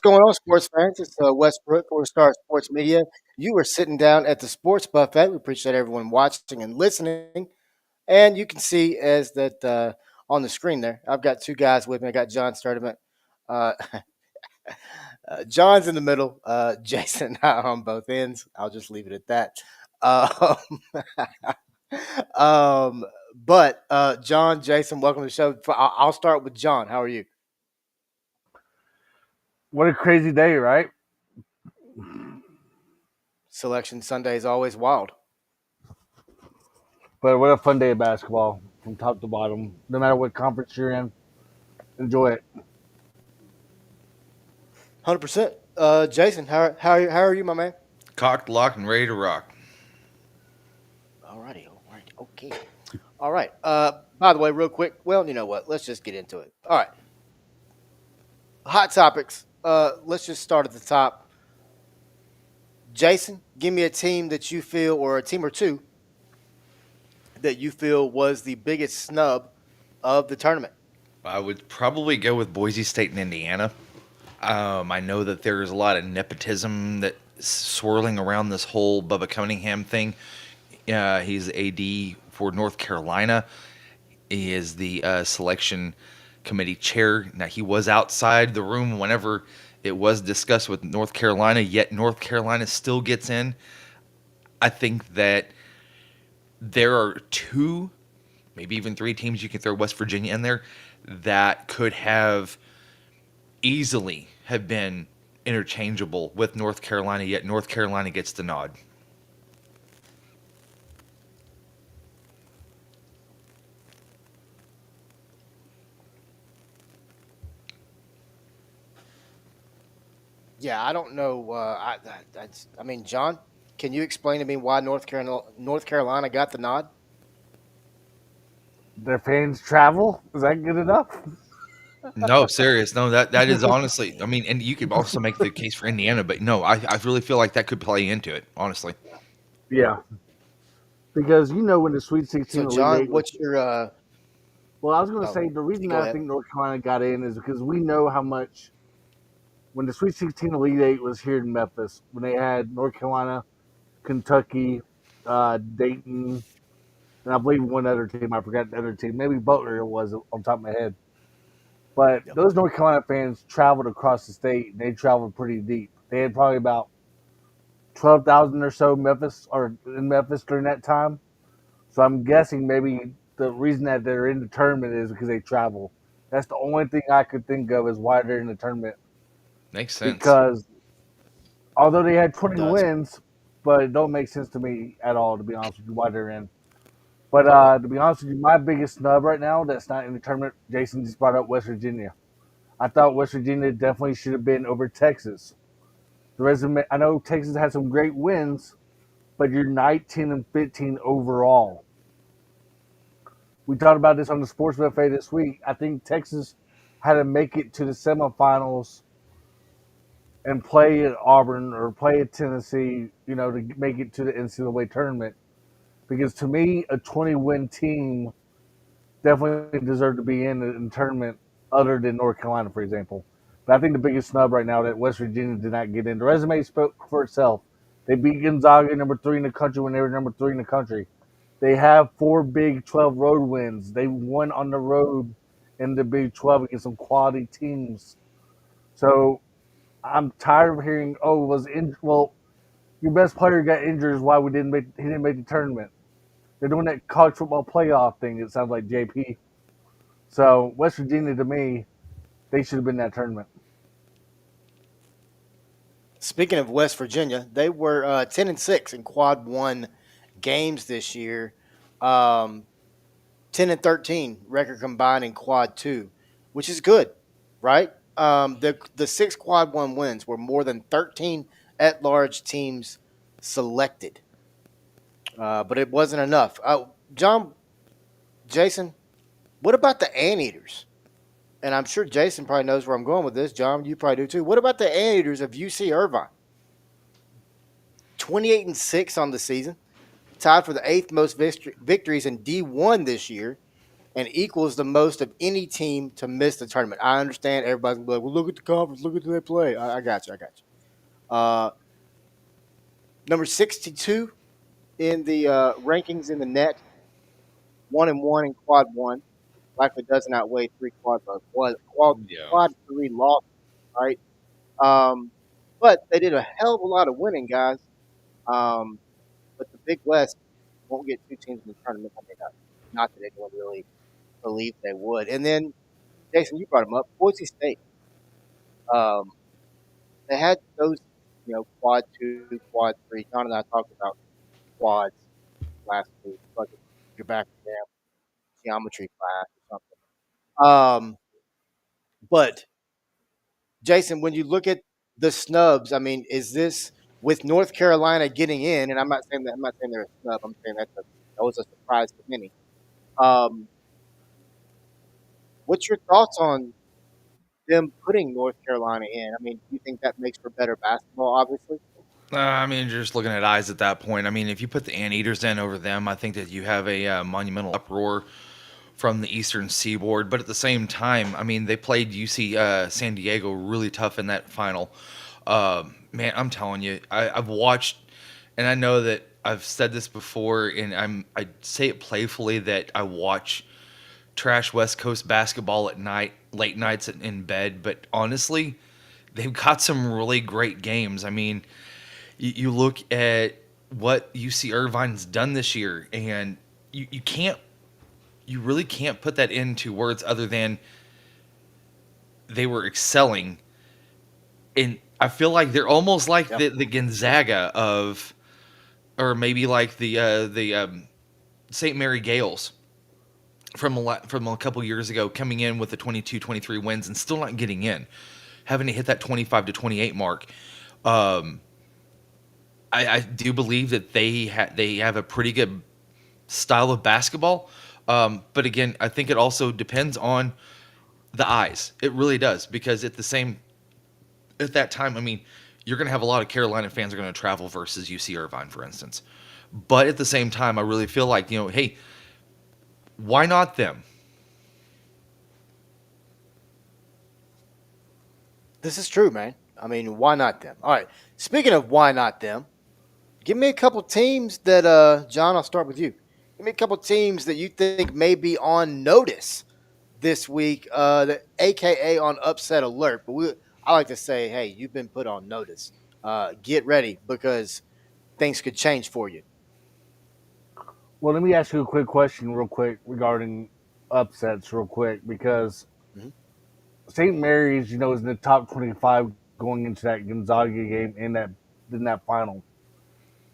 going on, sports fans? It's Westbrook, Four Star Sports Media. You are sitting down at the sports buffet. We appreciate everyone watching and listening. And you can see as that on the screen there, I've got two guys with me. I got John Sturdivant. Uh, John's in the middle. Jason and I are on both ends. I'll just leave it at that. Um, um, but John, Jason, welcome to the show. I'll start with John. How are you? What a crazy day, right? Selection Sunday is always wild. But what a fun day of basketball from top to bottom. No matter what conference you're in, enjoy it. 100%. Jason, how are you, my man? Cocked, locked, and ready to rock. All right, okay. All right. By the way, real quick. Well, you know what? Let's just get into it. All right. Hot topics. Let's just start at the top. Jason, give me a team that you feel, or a team or two that you feel was the biggest snub of the tournament. I would probably go with Boise State and Indiana. I know that there's a lot of nepotism that swirling around this whole Bubba Cunningham thing. He's AD for North Carolina. He is the selection committee chair. Now, he was outside the room whenever it was discussed with North Carolina, yet North Carolina still gets in. I think that there are two, maybe even three teams you can throw West Virginia in there that could have easily have been interchangeable with North Carolina, yet North Carolina gets the nod. Yeah, I don't know. I mean, John, can you explain to me why North Carolina got the nod? Their fans travel. Is that good enough? No, serious. No, that is honestly. I mean, and you could also make the case for Indiana, but no, I really feel like that could play into it. Honestly, Yeah. Because when the Sweet 16 So, Elite John, Eight was. what's your? Well, I was going to Oh, say the reason go that I ahead. think North Carolina got in is because we know how much. When the Sweet 16 Elite Eight was here in Memphis, when they had North Carolina, Kentucky, Dayton, and I believe one other team. I forgot the other team. Maybe Butler it was on top of my head. But Yep. those North Carolina fans traveled across the state. And they traveled pretty deep. They had probably about 12,000 or so in Memphis during that time. So I'm guessing maybe the reason that they're in the tournament is because they travel. That's the only thing I could think of is why they're in the tournament. makes sense. Because although they had It 20 does. wins, but it don't make sense to me at all, to be honest with you, why they're in. But to be honest with you, my biggest snub right now that's not in the tournament, Jason just brought up West Virginia. I thought West Virginia definitely should have been over Texas. The resume, I know Texas had some great wins, but you're 19 and 15 overall. We talked about this on the Sports Buffet this week. I think Texas had to make it to the semifinals and play at Auburn or play at Tennessee, to make it to the NCAA tournament. Because to me, a 20-win team definitely deserved to be in the tournament other than North Carolina, for example. But I think the biggest snub right now that West Virginia did not get in. The resume spoke for itself. They beat Gonzaga, number 3 in the country, when they were number 3 in the country. They have 4 Big 12 road wins. They won on the road in the Big 12 against some quality teams. So I'm tired of hearing, your best player got injured is why he didn't make the tournament. They're doing that college football playoff thing. It sounds like JP. So West Virginia, to me, they should have been in that tournament. Speaking of West Virginia, they were 10-6 in Quad One games this year. Um, 10-13 record combined in Quad Two, which is good, right? The six Quad One wins were more than 13 at large teams selected, but it wasn't enough. John, Jason, what about the Anteaters? And I'm sure Jason probably knows where I'm going with this. John, you probably do too. What about the Anteaters of UC Irvine? 28-6 on the season, tied for the eighth most victories in D1 this year. and equals the most of any team to miss the tournament. I understand everybody's gonna be like, well, look at the conference, look at who they play. I got you. I got you. Number 62 in the rankings in the net, 1-1 in quad one. Likely doesn't outweigh three Yeah. quad three losses, right? But they did a hell of a lot of winning, guys. Um, but the Big West won't get two teams in the tournament. I mean, not that anyone really believed they would. And then, Jason, you brought them up. Boise State. Um, they had those, quad two, quad three. John and I talked about quads last week. Like you're back in geometry class or something. But Jason, when you look at the snubs, I mean, is this with North Carolina getting in? And I'm not saying that. I'm not saying they're a snub. I'm saying that was a surprise to many. Um, what's your thoughts on them putting North Carolina in? I mean, do you think that makes for better basketball? Obviously. I mean, you're just looking at eyes at that point. I mean, if you put the Anteaters in over them, I think that you have a monumental uproar from the Eastern Seaboard. But at the same time, I mean, they played UC San Diego really tough in that final. Man, I'm telling you, I've watched, and I know that I've said this before, and I say it playfully that I watch trash West Coast basketball at night, late nights in bed. But honestly, they've got some really great games. I mean, you look at what UC Irvine's done this year, and you really can't put that into words other than they were excelling. And I feel like they're almost like the Gonzaga of, or maybe like the St. Mary Gales from a couple years ago, coming in with the 22-23 wins and still not getting in, having to hit that 25-28 mark. I do believe that they have a pretty good style of basketball. But again, I think it also depends on the eyes. It really does, because at that time, I mean, you're going to have a lot of Carolina fans are going to travel versus UC Irvine, for instance. But at the same time, I really feel like, hey, why not them? This is true, man. I mean, why not them? All right. Speaking of why not them, give me a couple teams that, John, I'll start with you. Give me a couple teams that you think may be on notice this week, AKA on upset alert. But I like to say, hey, you've been put on notice. Get ready, because things could change for you. Well, let me ask you a quick question, real quick, regarding upsets, real quick, because Mhm. St. Mary's, is in the top 25 going into that Gonzaga game in that final.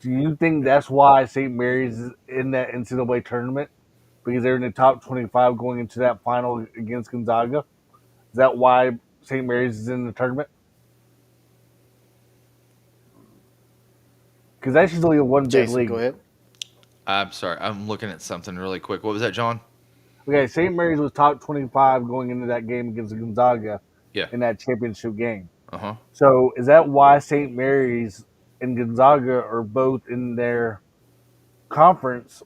Do you think that's why St. Mary's is in that NCAA tournament? Because they're in the top 25 going into that final against Gonzaga? Is that why St. Mary's is in the tournament? Because that's usually a one bid Jason, go league. ahead. I'm sorry, I'm looking at something really quick. What was that, John? Okay, St. Mary's was top 25 going into that game against Gonzaga Yeah. in that championship game. Uh-huh. So is that why St. Mary's and Gonzaga are both in their conference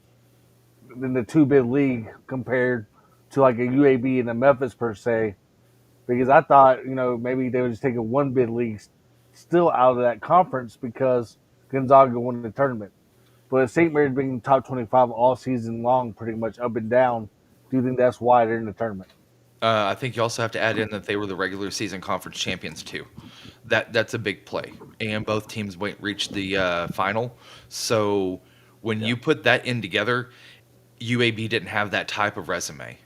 in the two bid league compared to like a UAB and a Memphis per se? Because I thought, maybe they would just take a one bid league still out of that conference because Gonzaga won the tournament. But St. Mary's being top 25 all season long, pretty much up and down, do you think that's why they're in the tournament? I think you also have to add in that they were the regular season conference champions too. That's a big play, and both teams reached the final. So when you put that in together, UAB didn't have that type of resume.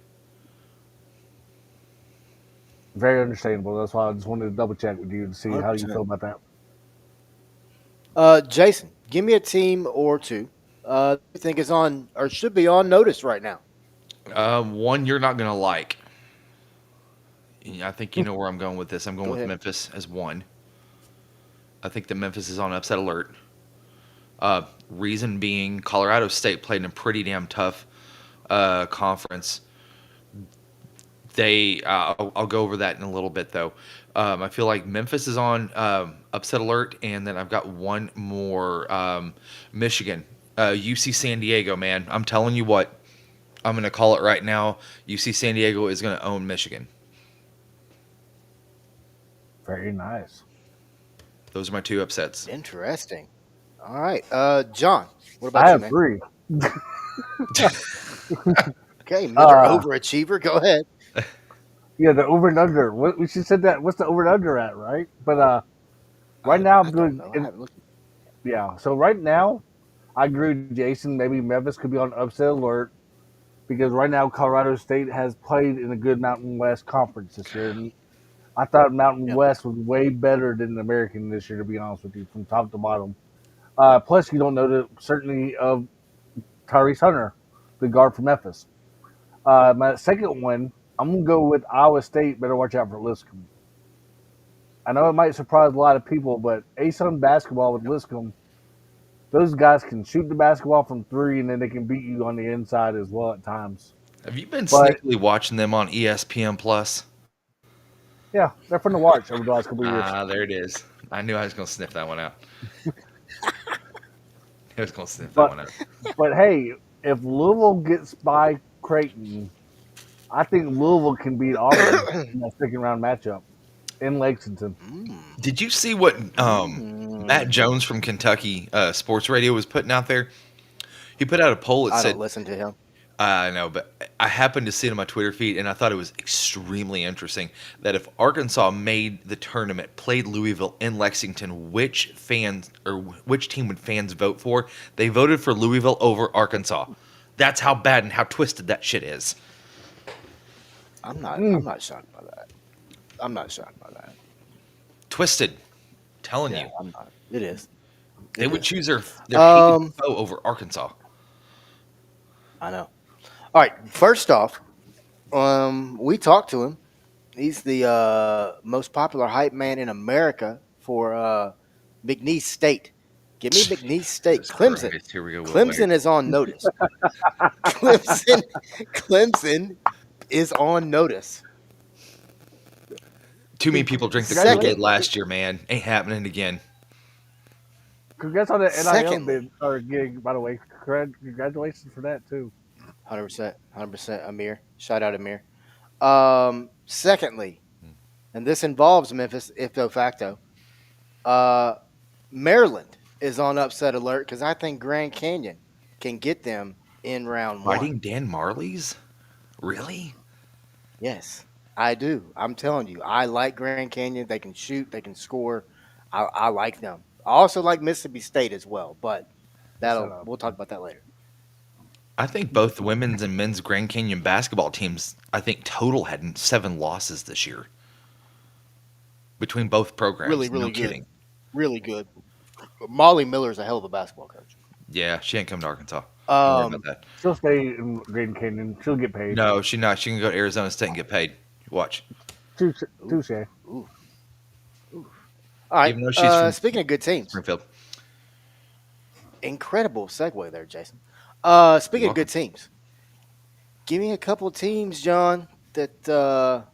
Very understandable. That's why I just wanted to double check with you to see how you 100%. feel about that. Jason, give me a team or two you think is on or should be on notice right now. One you're not gonna like. I think you know where I'm going with this. I'm going Go with ahead. Memphis as one. I think that Memphis is on upset alert. Reason being, Colorado State played in a pretty damn tough conference. I'll go over that in a little bit though. I feel like Memphis is on upset alert, and then I've got one more, Michigan, UC San Diego. Man, I'm telling you what, I'm going to call it right now. UC San Diego is going to own Michigan. Very nice. Those are my two upsets. Interesting. All right, John. What I about you, have man? 3. Okay, Miller Uh, overachiever. Go ahead. yeah, the over and under. What we should said that. What's the over and under at, right? But right now I'm I don't doing. know. I haven't looked. Yeah. So right now, I agree with Jason. Maybe Memphis could be on upset alert because right now Colorado State has played in a good Mountain West conference this year. And I thought Mountain Yep. West was way better than the American this year, to be honest with you, from top to bottom. Plus, you don't know the certainty of Tyrese Hunter, the guard from Memphis. My second one, I'm gonna go with Iowa State. Better watch out for Liscombe. I know it might surprise a lot of people, but ASUN basketball with Liscombe, those guys can shoot the basketball from 3, and then they can beat you on the inside as well at times. Have you been But sneakily watching them on ESPN Plus? yeah, they're fun to watch over the last couple of years. Ah, there it is. I knew I was going to sniff that one out. I was going to sniff that But one out. but hey, if Louisville gets by Creighton, I think Louisville can beat Auburn in that second round matchup in Lexington. Did you see what Matt Jones from Kentucky Sports Radio was putting out there? He put out a poll that I said, don't listen to him. I know, but I happened to see it on my Twitter feed, and I thought it was extremely interesting that if Arkansas made the tournament, played Louisville in Lexington, which fans or which team would fans vote for? They voted for Louisville over Arkansas. That's how bad and how twisted that shit is. I'm not shocked by that. I'm not shocked by that. Twisted. Telling Yeah, you, I'm not. It is. they It would is. choose their Um, hated foe over Arkansas. I know. All right. First off, we talked to him. He's the most popular hype man in America for McNeese State. Give me McNeese State. Jesus Clemson. Christ, here we go. Will Clemson Wade. is on notice. Clemson is on notice. Too many people drink the Second. Kool-Aid last year, man. Ain't happening again. Congrats on the NIL Secondly. bid or gig, by the way. Congratulations for that too. 100%, Amir. Shout out Amir. Secondly, and this involves Memphis, ipso facto. Maryland is on upset alert because I think Grand Canyon can get them in round one. Fighting Dan Marley's? Really? Yes, I do. I'm telling you, I like Grand Canyon. They can shoot, they can score. I like them. I also like Mississippi State as well, but we'll talk about that later. I think both the women's and men's Grand Canyon basketball teams, I think total had 7 losses this year. Between both programs. Really, really no good. kidding. Really good. Molly Miller's a hell of a basketball coach. Yeah, she ain't come to Arkansas. Don't worry about that. She'll stay in Grand Canyon. She'll get paid. No, she not. She can go to Arizona State and get paid. Watch. Touche. All right. Even though she's from Speaking of good teams, Springfield. incredible segue there, Jason. Speaking You're of good teams, give me a couple teams, John. That. Oh,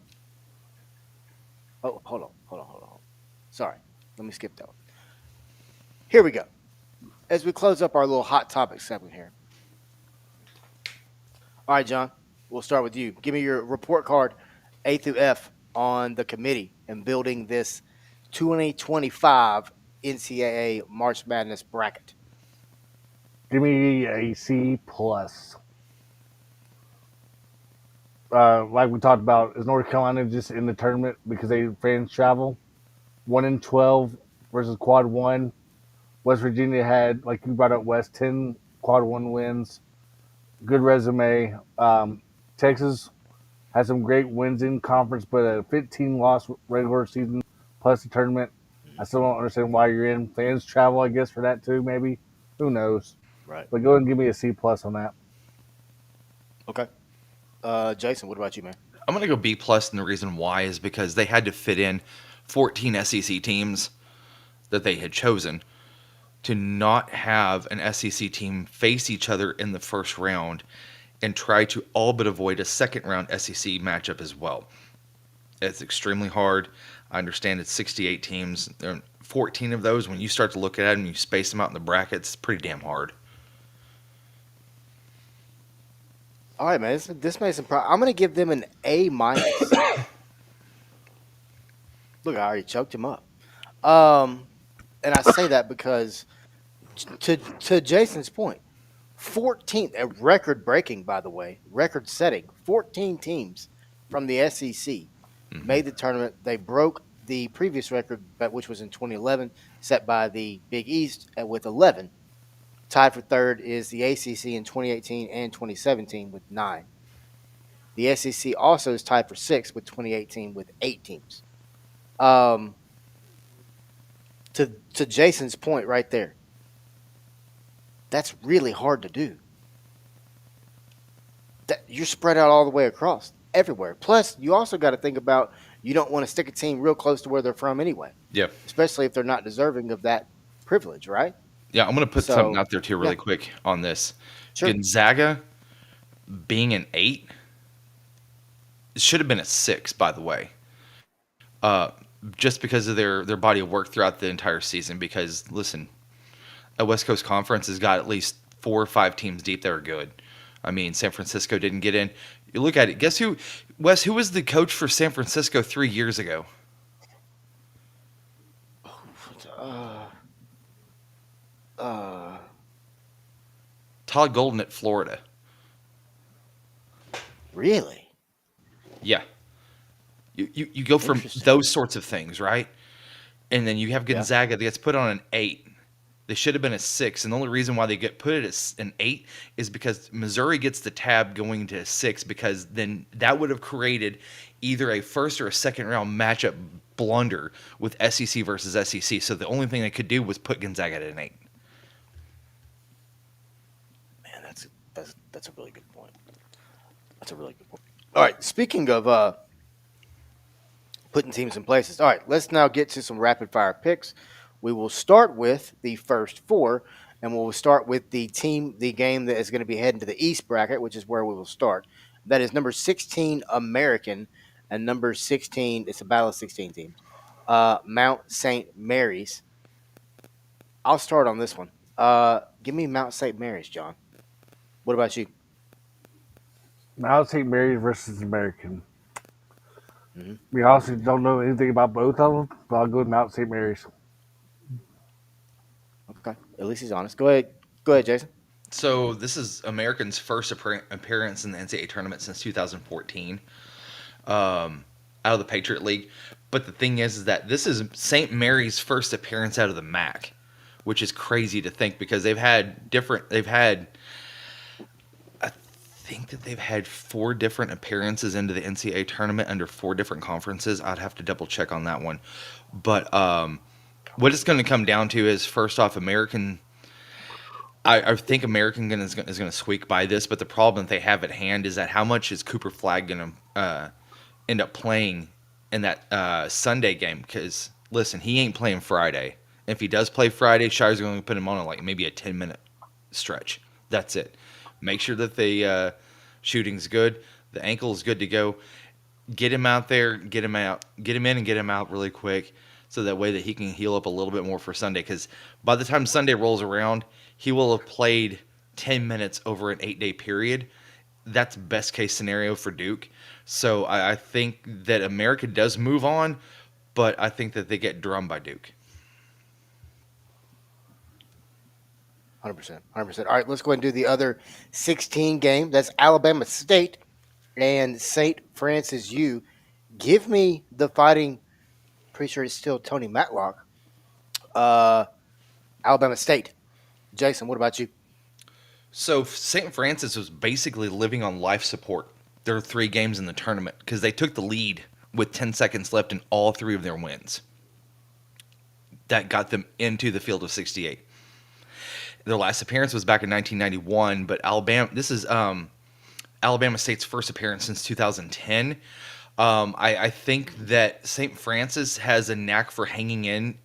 hold on. Sorry, let me skip that one. Here we go. As we close up our little hot topic segment here. All right, John. We'll start with you. Give me your report card, A through F, on the committee and building this 2025 NCAA March Madness bracket. Give me a C plus. Like we talked about, is North Carolina just in the tournament because they fans travel? 1-12 versus quad one. West Virginia had, like you brought up, 10 quad one wins. Good resume. Texas had some great wins in conference, but a 15 loss regular season plus the tournament. I still don't understand why you're in. Fans travel, I guess, for that too, maybe. Who knows? Right. But go ahead and give me a C plus on that. Okay. Jason, what about you, man? I'm going to go B plus, and the reason why is because they had to fit in 14 SEC teams that they had chosen to not have an SEC team face each other in the first round and try to all but avoid a second round SEC matchup as well. It's extremely hard. I understand it's 68 teams. There are 14 of those. When you start to look at them and you space them out in the brackets, it's pretty damn hard. All right, man. This may surprise. I'm going to give them an A minus. Look, I already choked him up. Um, and I say that because to Jason's point, 14, a record breaking, by the way, record setting, 14 teams from the SEC Hmm. made the tournament. They broke the previous record, which was in 2011, set by the Big East with 11. Tied for third is the ACC in 2018 and 2017 with 9. The SEC also is tied for sixth with 2018 with 8 teams. Um, to Jason's point right there, that's really hard to do. That you're spread out all the way across everywhere. Plus, you also got to think about you don't want to stick a team real close to where they're from anyway, Yeah. especially if they're not deserving of that privilege, right? Yeah, I'm going to put something So, out there too, yeah, really quick on this. sure. Gonzaga being an 8 should have been a 6, by the way. Uh, just because of their body of work throughout the entire season. Because listen, a West Coast Conference has got at least 4 or 5 teams deep that are good. I mean, San Francisco didn't get in. You look at it. Guess who, Wes? Who was the coach for San Francisco 3 years ago? Uh, uh, Todd Golden at Florida. really Yeah, you go from interesting. those sorts of things, right? And then you have Yeah, Gonzaga that gets put on an 8. They should have been a 6, and the only reason why they get put at an 8 is because Missouri gets the tab going to a 6, because then that would have created either a first or a second round matchup blunder with SEC versus SEC. So the only thing they could do was put Gonzaga at an 8. man, that's a really good point. That's a really good point. All right, speaking of putting teams in places. All right, let's now get to some rapid fire picks. We will start with the first four, and we'll start with the game that is going to be heading to the East bracket, which is where we will start. That is number 16 American and number 16. It's a battle of 16 teams. Mount St. Mary's. I'll start on this one. Give me Mount St. Mary's, John. What about you? Mount St. Mary's versus American. Hmm. We honestly don't know anything about both of them, but I'll go with Mount St. Mary's. Okay, at least he's honest. Go ahead. Go ahead, Jason. So this is American's first appearance in the NCAA tournament since 2014, out of the Patriot League. But the thing is that this is St. Mary's first appearance out of the MAC, which is crazy to think, because I think that they've had 4 different appearances into the NCAA tournament under 4 different conferences. I'd have to double check on that one. But what it's going to come down to is, first off, American. I think American is going to squeak by this, but the problem that they have at hand is that how much is Cooper Flag going to end up playing in that Sunday game? Because listen, he ain't playing Friday. If he does play Friday, Shire's going to put him on like maybe a 10-minute stretch. That's it. Make sure that the shooting's good, the ankle is good to go. Get him out there, get him out, get him in, and get him out really quick, so that way that he can heal up a little bit more for Sunday. Because by the time Sunday rolls around, he will have played 10 minutes over an 8-day period. That's best case scenario for Duke. So I think that America does move on, but I think that they get drummed by Duke. 100%. 100%. All right, let's go ahead and do the other 16 game. That's Alabama State and St. Francis U. Give me the fighting. Pretty sure it's still Tony Matlock. Alabama State. Jason, what about you? So St. Francis was basically living on life support. There are 3 games in the tournament because they took the lead with 10 seconds left in all 3 of their wins. That got them into the field of 68. Their last appearance was back in 1991, but this is Alabama State's first appearance since 2010. I think that St. Francis has a knack for hanging in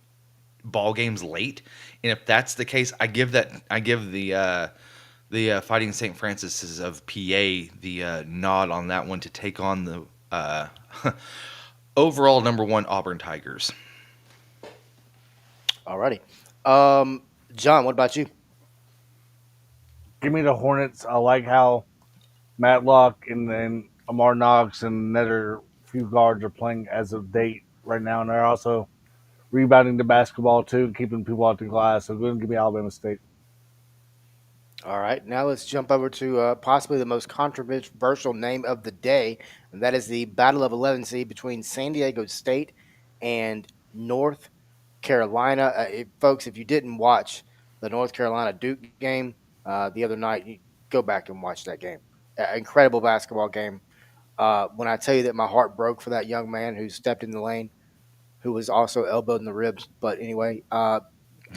ball games late, and if that's the case, I give the Fighting St. Francis of PA the nod on that one to take on the overall number 1 Auburn Tigers. All righty. John, what about you? Give me the Hornets. I like how Matlock and then Amar Knox and another few guards are playing as of date right now, and they're also rebounding the basketball too, and keeping people out the glass. So go ahead and give me Alabama State. All right, now let's jump over to possibly the most controversial name of the day, and that is the Battle of 11 seed between San Diego State and North Carolina. Folks, if you didn't watch the North Carolina Duke game the other night, you go back and watch that game. Incredible basketball game. When I tell you that my heart broke for that young man who stepped in the lane, who was also elbowed in the ribs, but anyway,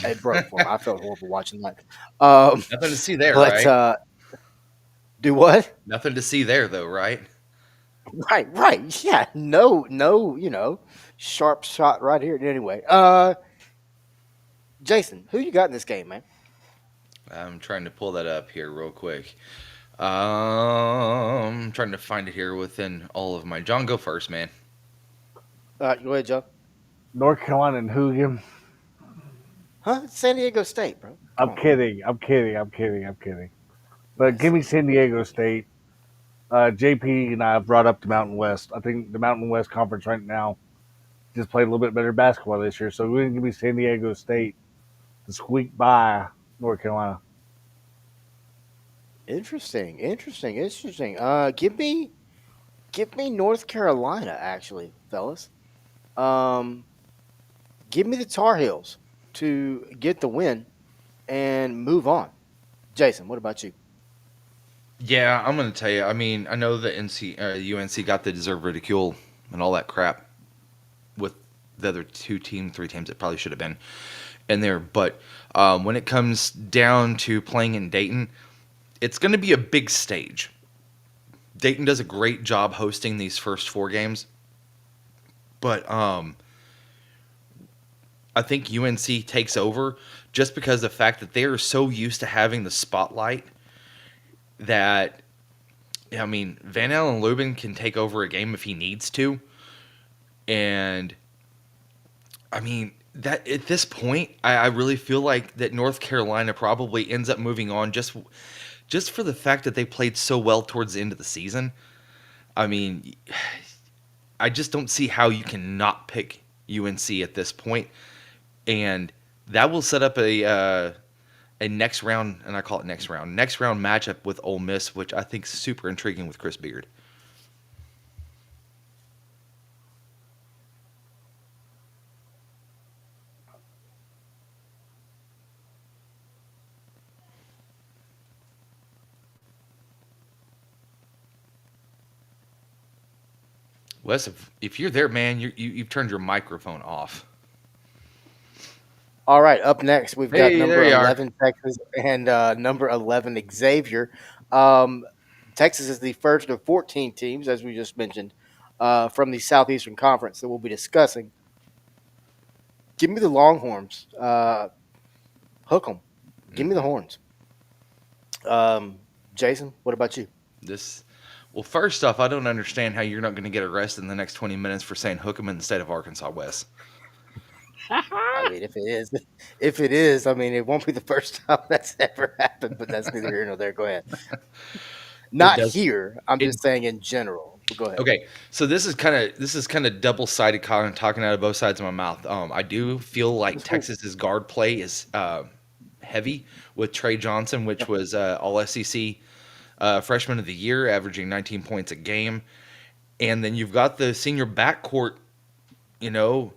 it broke for him. I felt horrible watching that. Nothing to see there, But right? Do what? Nothing to see there, though, right? Right. Yeah. No, sharp shot right here. Anyway, Jason, who you got in this game, man? I'm trying to pull that up here real quick. Trying to find it here within all of my. John, go first, man. Go ahead, Joe. North Carolina and Hooligan. Huh? It's San Diego State, bro. Come I'm on. kidding. I'm kidding. But give me San Diego State. JP and I have brought up the Mountain West. I think the Mountain West Conference right now just played a little bit better basketball this year. So we're going to give me San Diego State to squeak by North Carolina. Interesting. Give me North Carolina, actually, fellas. Um, give me the Tar Heels to get the win and move on. Jason, what about you? Yeah, I'm gonna tell you. I mean, I know that UNC got the deserved ridicule and all that crap with the other 3 teams that probably should have been in there. But when it comes down to playing in Dayton, it's going to be a big stage. Dayton does a great job hosting these first 4 games, but I think UNC takes over just because of the fact that they are so used to having the spotlight that, I mean, Van Allen Lubin can take over a game if he needs to. And, I mean, that at this point, I really feel like that North Carolina probably ends up moving on just for the fact that they played so well towards the end of the season. I mean, I just don't see how you can not pick UNC at this point. And that will set up a next round, and I call it next round matchup with Ole Miss, which I think is super intriguing with Chris Beard. Wes, if you're there, man, you've turned your microphone off. All right, up next we've got Hey, number there you are. 11 Texas and number 11 Xavier. Texas is the first of 14 teams, as we just mentioned, from the Southeastern Conference that we'll be discussing. Give me the Longhorns. Hook them. Give me the horns. Jason, what about you? Well, first off, I don't understand how you're not going to get arrested in the next 20 minutes for saying hook 'em in the state of Arkansas, Wes. I mean, if it is, I mean, it won't be the first time that's ever happened, but that's neither here nor there. Go ahead. Not does- here. I'm it- just saying in general. But go ahead. Okay, so this is kind of double sided, kind of talking out of both sides of my mouth. I do feel like That's cool. Texas's guard play is heavy with Trey Johnson, which was All SEC Freshman of the Year, averaging 19 points a game, and then you've got the senior backcourt. You know,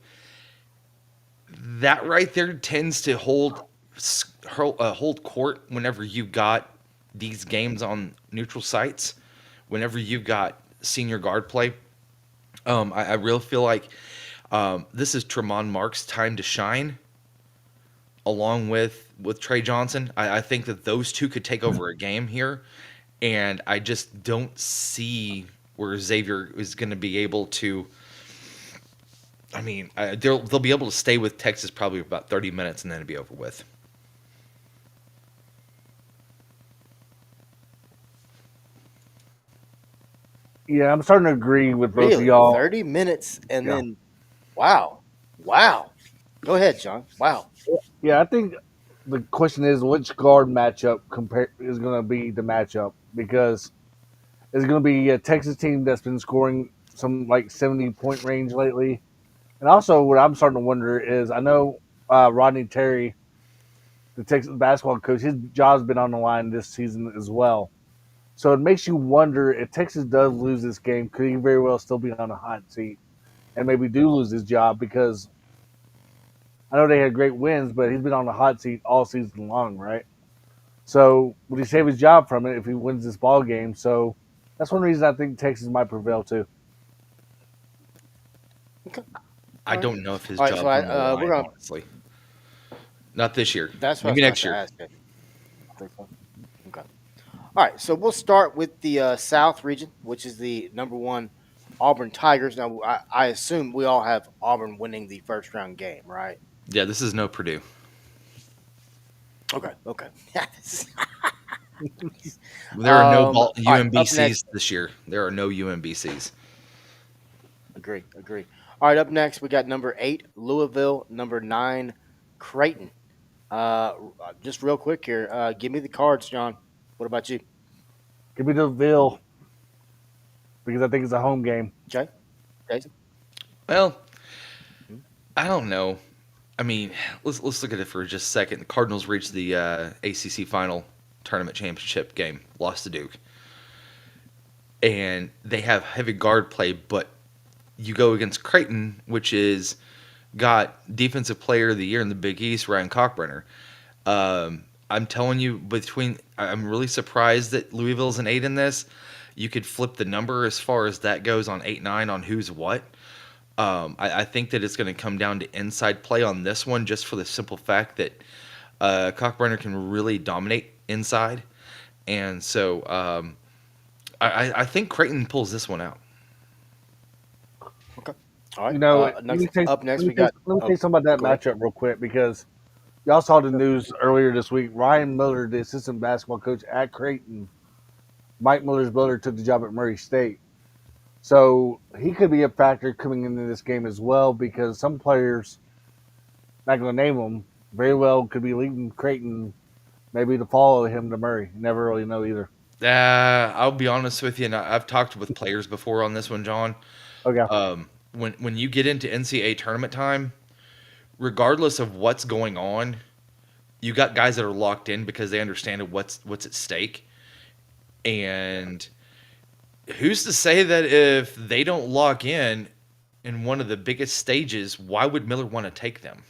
that right there tends to hold court whenever you've got these games on neutral sites. Whenever you've got senior guard play, I really feel like this is Tremont Mark's time to shine, along with Trey Johnson. I think that those two could take over a game here, and I just don't see where Xavier is going to be able to. I mean, they'll be able to stay with Texas probably about 30 minutes, and then it'll be over with. Yeah, I'm starting to agree with both of Really? y'all. 30 minutes and Yeah. then wow. Go ahead, John. Wow. Yeah, I think the question is which guard matchup is going to be the matchup, because is going to be a Texas team that's been scoring some like 70-point range lately. And also, what I'm starting to wonder is I know Rodney Terry, the Texas basketball coach, his job's been on the line this season as well. So it makes you wonder if Texas does lose this game, could he very well still be on a hot seat and maybe do lose his job because I know they had great wins, but he's been on the hot seat all season long, right? So would he save his job from it if he wins this ball game? So that's one reason I think Texas might prevail too. Okay. I don't know if his All right, job's so on the line, we're gonna. honestly. Not this year. That's what Maybe I was next about to year. ask you. I think so. Okay. All right, so we'll start with the South region, which is the number one Auburn Tigers. Now, I assume we all have Auburn winning the first round game, right? Yeah, this is no Purdue. Okay. Okay. There are no All right, up UMBCs next. this year. There are no UMBCs. Agree. Agree. All right, up next we got number 8 Louisville, number 9 Creighton. Just real quick here, give me the cards, John. What about you? Give me the Ville because I think it's a home game. Okay, Jason. Well, Hmm? I don't know. I mean, let's look at it for just a second. The Cardinals reached the ACC final tournament championship game, lost to Duke, and they have heavy guard play. But you go against Creighton, which is got defensive player of the year in the Big East, Ryan Cockburner. I'm telling you, I'm really surprised that Louisville's an 8 in this. You could flip the number as far as that goes on 8-9 on who's what. I think that it's going to come down to inside play on this one, just for the simple fact that Cockburner can really dominate inside, and so I think Creighton pulls this one out. Okay. All right. You know, Up next we got. let me tell you something about that go ahead. matchup real quick because y'all saw the news earlier this week. Ryan Miller, the assistant basketball coach at Creighton, Mike Miller's brother, took the job at Murray State. So he could be a factor coming into this game as well because some players, not going to name them, very well could be leading Creighton maybe to follow him to Murray. You never really know either. I'll be honest with you, and I've talked with players before on this one, John. Okay. When you get into NCAA tournament time, regardless of what's going on, you got guys that are locked in because they understand what's at stake. And who's to say that if they don't lock in one of the biggest stages, why would Miller want to take them?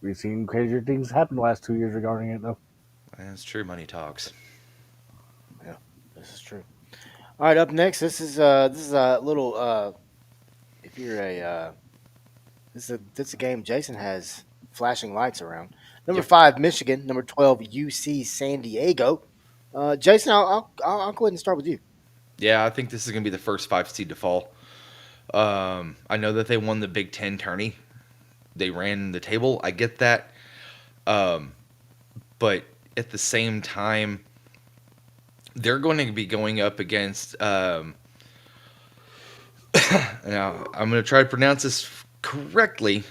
We've seen crazier things happen the last 2 years regarding it, though. That's true. Money talks. Yeah, this is true. All right. Up next, this is a little. If you're a this is a game Jason has flashing lights around. Number Yep. 5 Michigan, number 12 UC San Diego. Jason, I'll go ahead and start with you. Yeah, I think this is going to be the first 5 seed to fall. I know that they won the Big Ten tourney. They ran the table. I get that. But at the same time, they're going to be going up against. Now, I'm going to try to pronounce this correctly.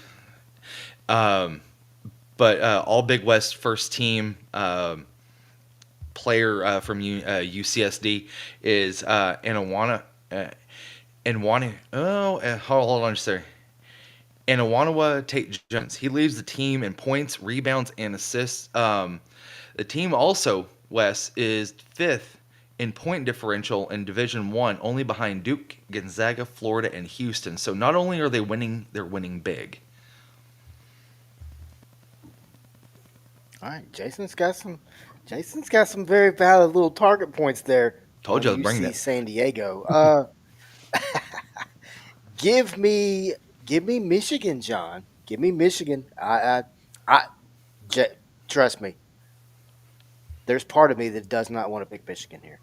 But all Big West first team player from UCSD is Anawana. Hold on, sir. Anawanawa Tate Jones. He leads the team in points, rebounds, and assists. The team also, Wes, is 5th in point differential in Division I, only behind Duke, Gonzaga, Florida, and Houston. So not only are they winning, they're winning big. All right, Jason's got some very valid little target points there. Told you on I'd bring UC that. San Diego. Give me Michigan, John. Give me Michigan. Trust me. There's part of me that does not want to pick Michigan here.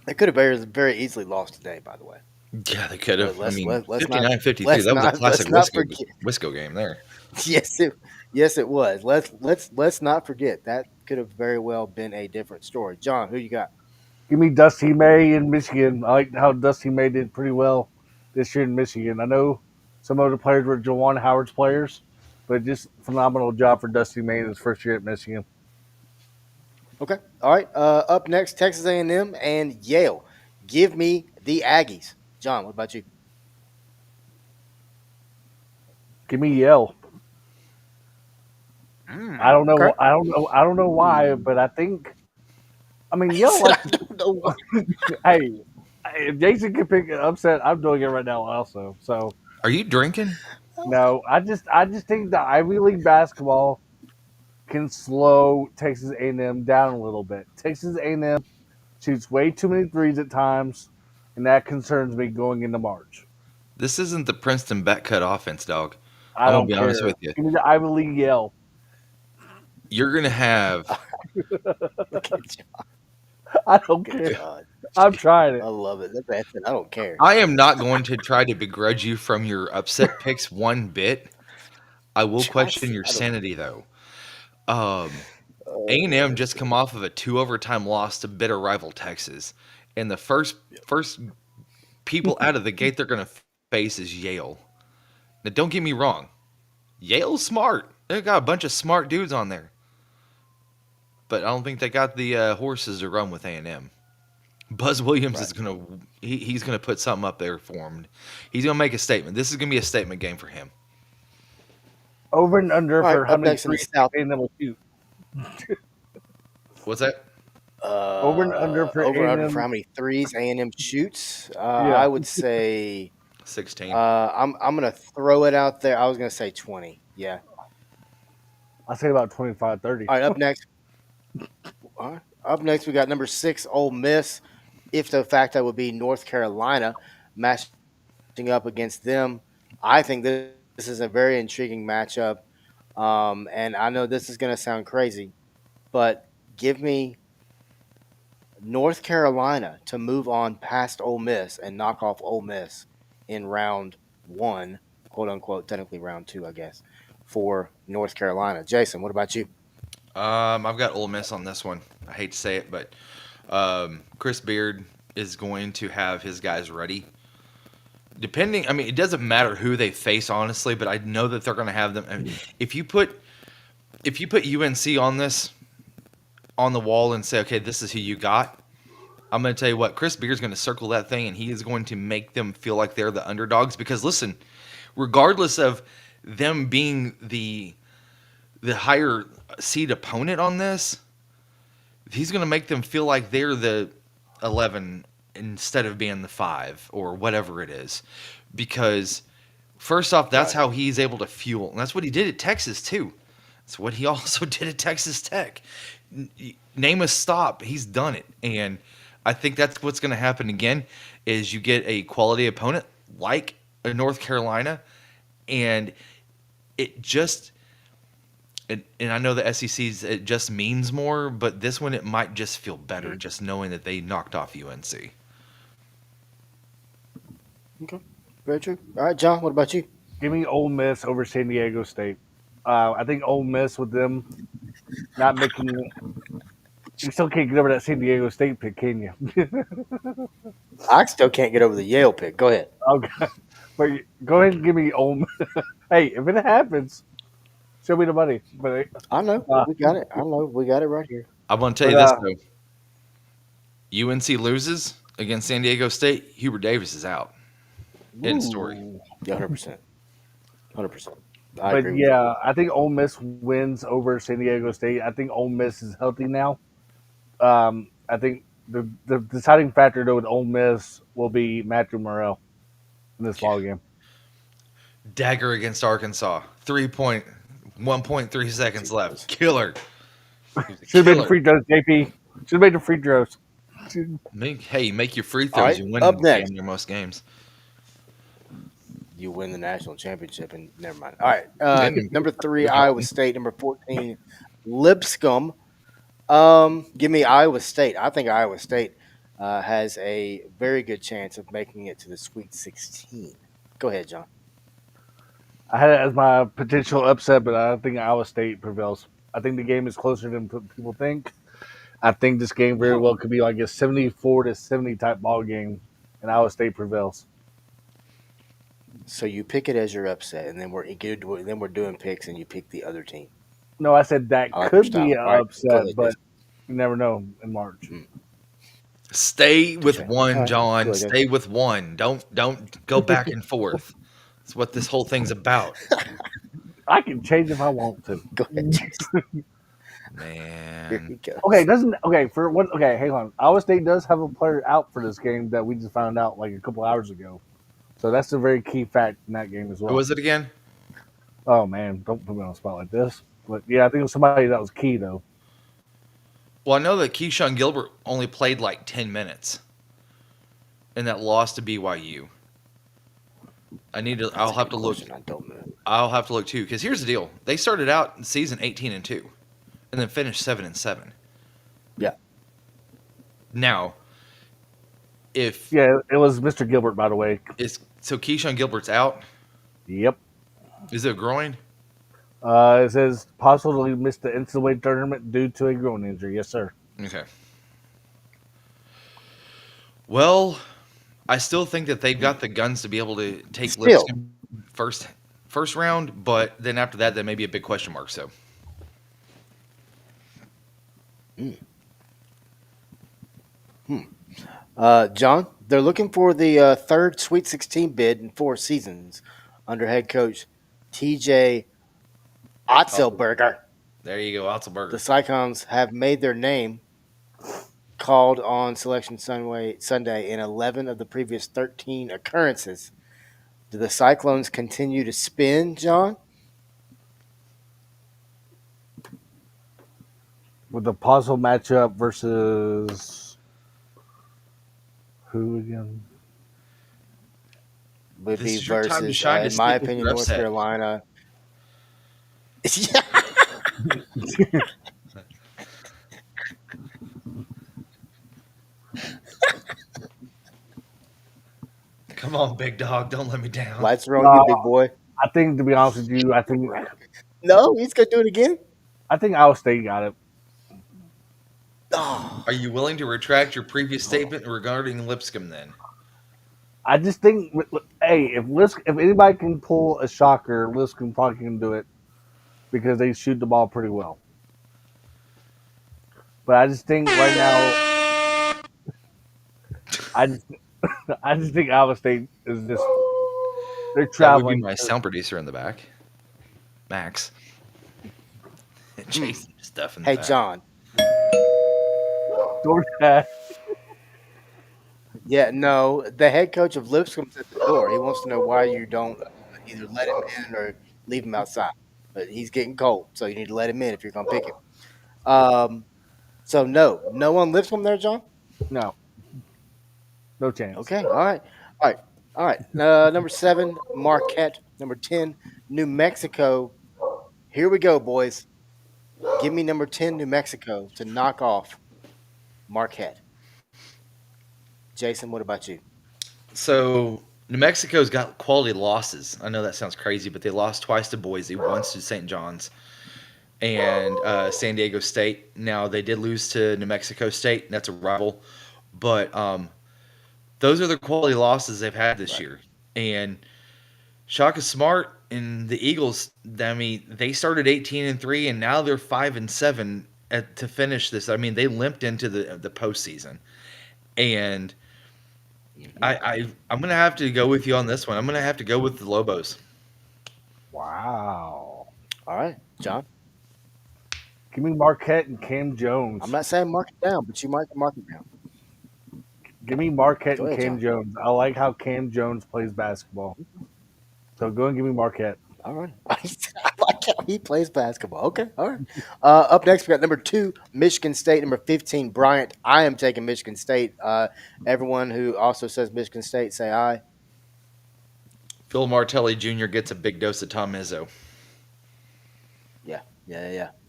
They could have very easily lost today, by the way. Yeah, they could have. Let's- I mean, let's not- 59-53. let's That was a not- classic let's not Wisco game there. Yes, it was. Let's not forget that could have very well been a different story. John, who you got? Give me Dusty May in Michigan. I like how Dusty May did pretty well this year in Michigan. I know some of the players were Jawan Howard's players, but just phenomenal job for Dusty May in his first year at Michigan. Okay. All right. Up next, Texas A&M and Yale. Give me the Aggies. John, what about you? Give me Yale. I don't Okay. know. I don't know. I don't know why, but I think. I mean, He Yale said, like. I don't know why. Hey, if Jason can pick an upset, I'm doing it right now also. So Are you drinking? no, I just think the Ivy League basketball can slow Texas A&M down a little bit. Texas A&M shoots way too many threes at times, and that concerns me going into March. This isn't the Princeton bet cut offense, dog. I I'm gonna don't be honest care. with you. Give me the Ivy League Yale. You're gonna have. Look at John. I don't Look at care. John. I'm trying I it. love it. That's it. I don't care. I am not going to try to begrudge you from your upset picks one bit. I will I question said, your I don't. sanity though. Um, A&M Oh, just come off of a 2 overtime loss to bitter rival Texas, and the first people out of the gate they're going to face is Yale. Now, don't get me wrong, Yale's smart. They got a bunch of smart dudes on there, but I don't think they got the horses to run with A&M. Buzz Williams right. is he's gonna put something up there for him. He's gonna make a statement. This is gonna be a statement game for him. Over and under All right. for how Up many next in the threes South. A&M will shoot. What's that? Over and under for Over under for A&M. how many threes A&M shoots? Yeah, I would say 16. I'm gonna throw it out there. I was gonna say 20. Yeah. I say about 25, 30. All right. Up next. All right. Up next, we got number 6, Ole Miss. If the fact that would be North Carolina matching up against them. I think this is a very intriguing matchup. And I know this is going to sound crazy, but give me North Carolina to move on past Ole Miss and knock off Ole Miss in round one, quote unquote, technically round two, I guess, for North Carolina. Jason, what about you? I've got Ole Miss on this one. I hate to say it, but Chris Beard is going to have his guys ready. Depending, I mean, it doesn't matter who they face, honestly, but I know that they're going to have them. I mean, if you put UNC on this on the wall and say, okay, this is who you got, I'm going to tell you what, Chris Beard's going to circle that thing and he is going to make them feel like they're the underdogs. Because listen, regardless of them being the higher seed opponent on this, he's going to make them feel like they're the 11 instead of being the 5 or whatever it is. Because first off, that's Right. how he's able to fuel. And that's what he did at Texas too. That's what he also did at Texas Tech. Name a stop, he's done it. And I think that's what's going to happen again is you get a quality opponent like a North Carolina, and it just and I know the SEC's it just means more, but this one it might just feel better Mhm. just knowing that they knocked off UNC. Okay. Very true. All right, John, what about you? Give me Ole Miss over San Diego State. I think Ole Miss with them not making. You still can't get over that San Diego State pick, can you? I still can't get over the Yale pick. Go ahead. Okay, but go ahead and give me Ole. Hey, if it happens, show me the money. I know. Uh, We got it. I know. We got it right here. I'm going to tell but you this though: UNC loses against San Diego State, Hubert Davis is out. End story. ooh. Yeah, 100%. 100%. I But agree with you. yeah, I think Ole Miss wins over San Diego State. I think Ole Miss is healthy now. I think the deciding factor though with Ole Miss will be Matthew Morrell in this Yeah. ball game. Dagger against Arkansas. 1.3 seconds left. Killer. He was a Should have made the killer. free throws, JP. Should have made the free throws. Make your free All throws. right. You Up win next, damn near most games. you win the national championship, and never mind. All right. Then Number 3, you're Iowa home. State. Number 14, Lipscomb. Give me Iowa State. I think Iowa State has a very good chance of making it to the Sweet 16. Go ahead, John. I had it as my potential upset, but I think Iowa State prevails. I think the game is closer than people think. I think this game very well could be like a 74-70 type ball game, and Iowa State prevails. So you pick it as your upset, and then we're doing picks, and you pick the other team. No, I said that I like your could be style. an All right, go upset, ahead, but Jason. You never know in March. Stay with Touche. one, All right. John. Good. Stay with one. Don't go back and forth. That's what this whole thing's about, I can change if I want to. Go ahead, Jason. Here he man. goes. Okay, doesn't okay for what? Okay, hang on. Iowa State does have a player out for this game that we just found out like a couple hours ago. So that's a very key fact in that game as Who well. was it again? Oh man, don't put me on a spot like this. But yeah, I think it was somebody that was key though. Well, I know that Keyshawn Gilbert only played like 10 minutes, and that lost to BYU. I'll have to look. I don't know. I'll have to look too, because here's the deal: they started out in season 18-2, and then finished 7-7. Yeah. Now, if Yeah, it was Mr. Gilbert, by the way. so, Keyshawn Gilbert's out. Yep. Is it a groin? It says possibly missed the NCAA tournament due to a groin injury. Yes, sir. Okay. Well, I still think that they've got the guns to be able to take Still. Lipscomb first round, but then after that, may be a big question mark. So, John, they're looking for the third Sweet 16 bid in 4 seasons under head coach TJ Otzelberger. there you go, The Otzelberger. Cyclones have made their name called on Selection Sunday in 11 of the previous 13 occurrences. Do the Cyclones continue to spin, John? With the possible matchup versus who again? Would This be is your time to versus, shine to in my sneak with opinion, your North upset. Carolina. Yeah. Come on, big dog, don't let me down. Lights are on you, big boy. I think, to be honest with you, I think No, he's going to do it again. Iowa State got it. Oh, Are you willing to retract your previous statement regarding Lipscomb then? I just think, hey, if anybody can pull a shocker, Lipscomb probably can do it because they shoot the ball pretty well. But I just think right now, I just think Iowa State is just they're That would be traveling. my sound producer in the back, Max. Jason stuff in the hey, back. John. DoorDash. Yeah, no, the head coach of Lipscomb's at the door. He wants to know why you don't either let him in or leave him outside. But he's getting cold, so you need to let him in if you're going to pick him. So no on Lipscomb there, John. No chance. Okay, all right. Number 7, Marquette. Number 10, New Mexico. Here we go, boys. Give me number 10, New Mexico, to knock off Marquette. Jason, what about you? So New Mexico's got quality losses. I know that sounds crazy, but they lost twice to Boise, once to St. John's, and San Diego State. Now they did lose to New Mexico State. And that's a rival, but those are the quality losses they've had this year. And Shaka Smart and the Eagles, I mean, they started 18-3, and now they're 5-7 to finish this. I mean, they limped into the postseason, and I'm gonna have to go with you on this one. I'm gonna have to go with the Lobos. Wow. All right, John. Give me Marquette and Cam Jones. I'm not saying mark it down, but you might mark it down. Give me Marquette Go and ahead, Cam John. Jones. I like how Cam Jones plays basketball. So go and give me Marquette. All right. I like how he plays basketball. Okay. All right. Up next, we got number 2, Michigan State. Number 15, Bryant. I am taking Michigan State. Everyone who also says Michigan State, say aye. Phil Martelli Jr. gets a big dose of Tom Izzo. Yeah.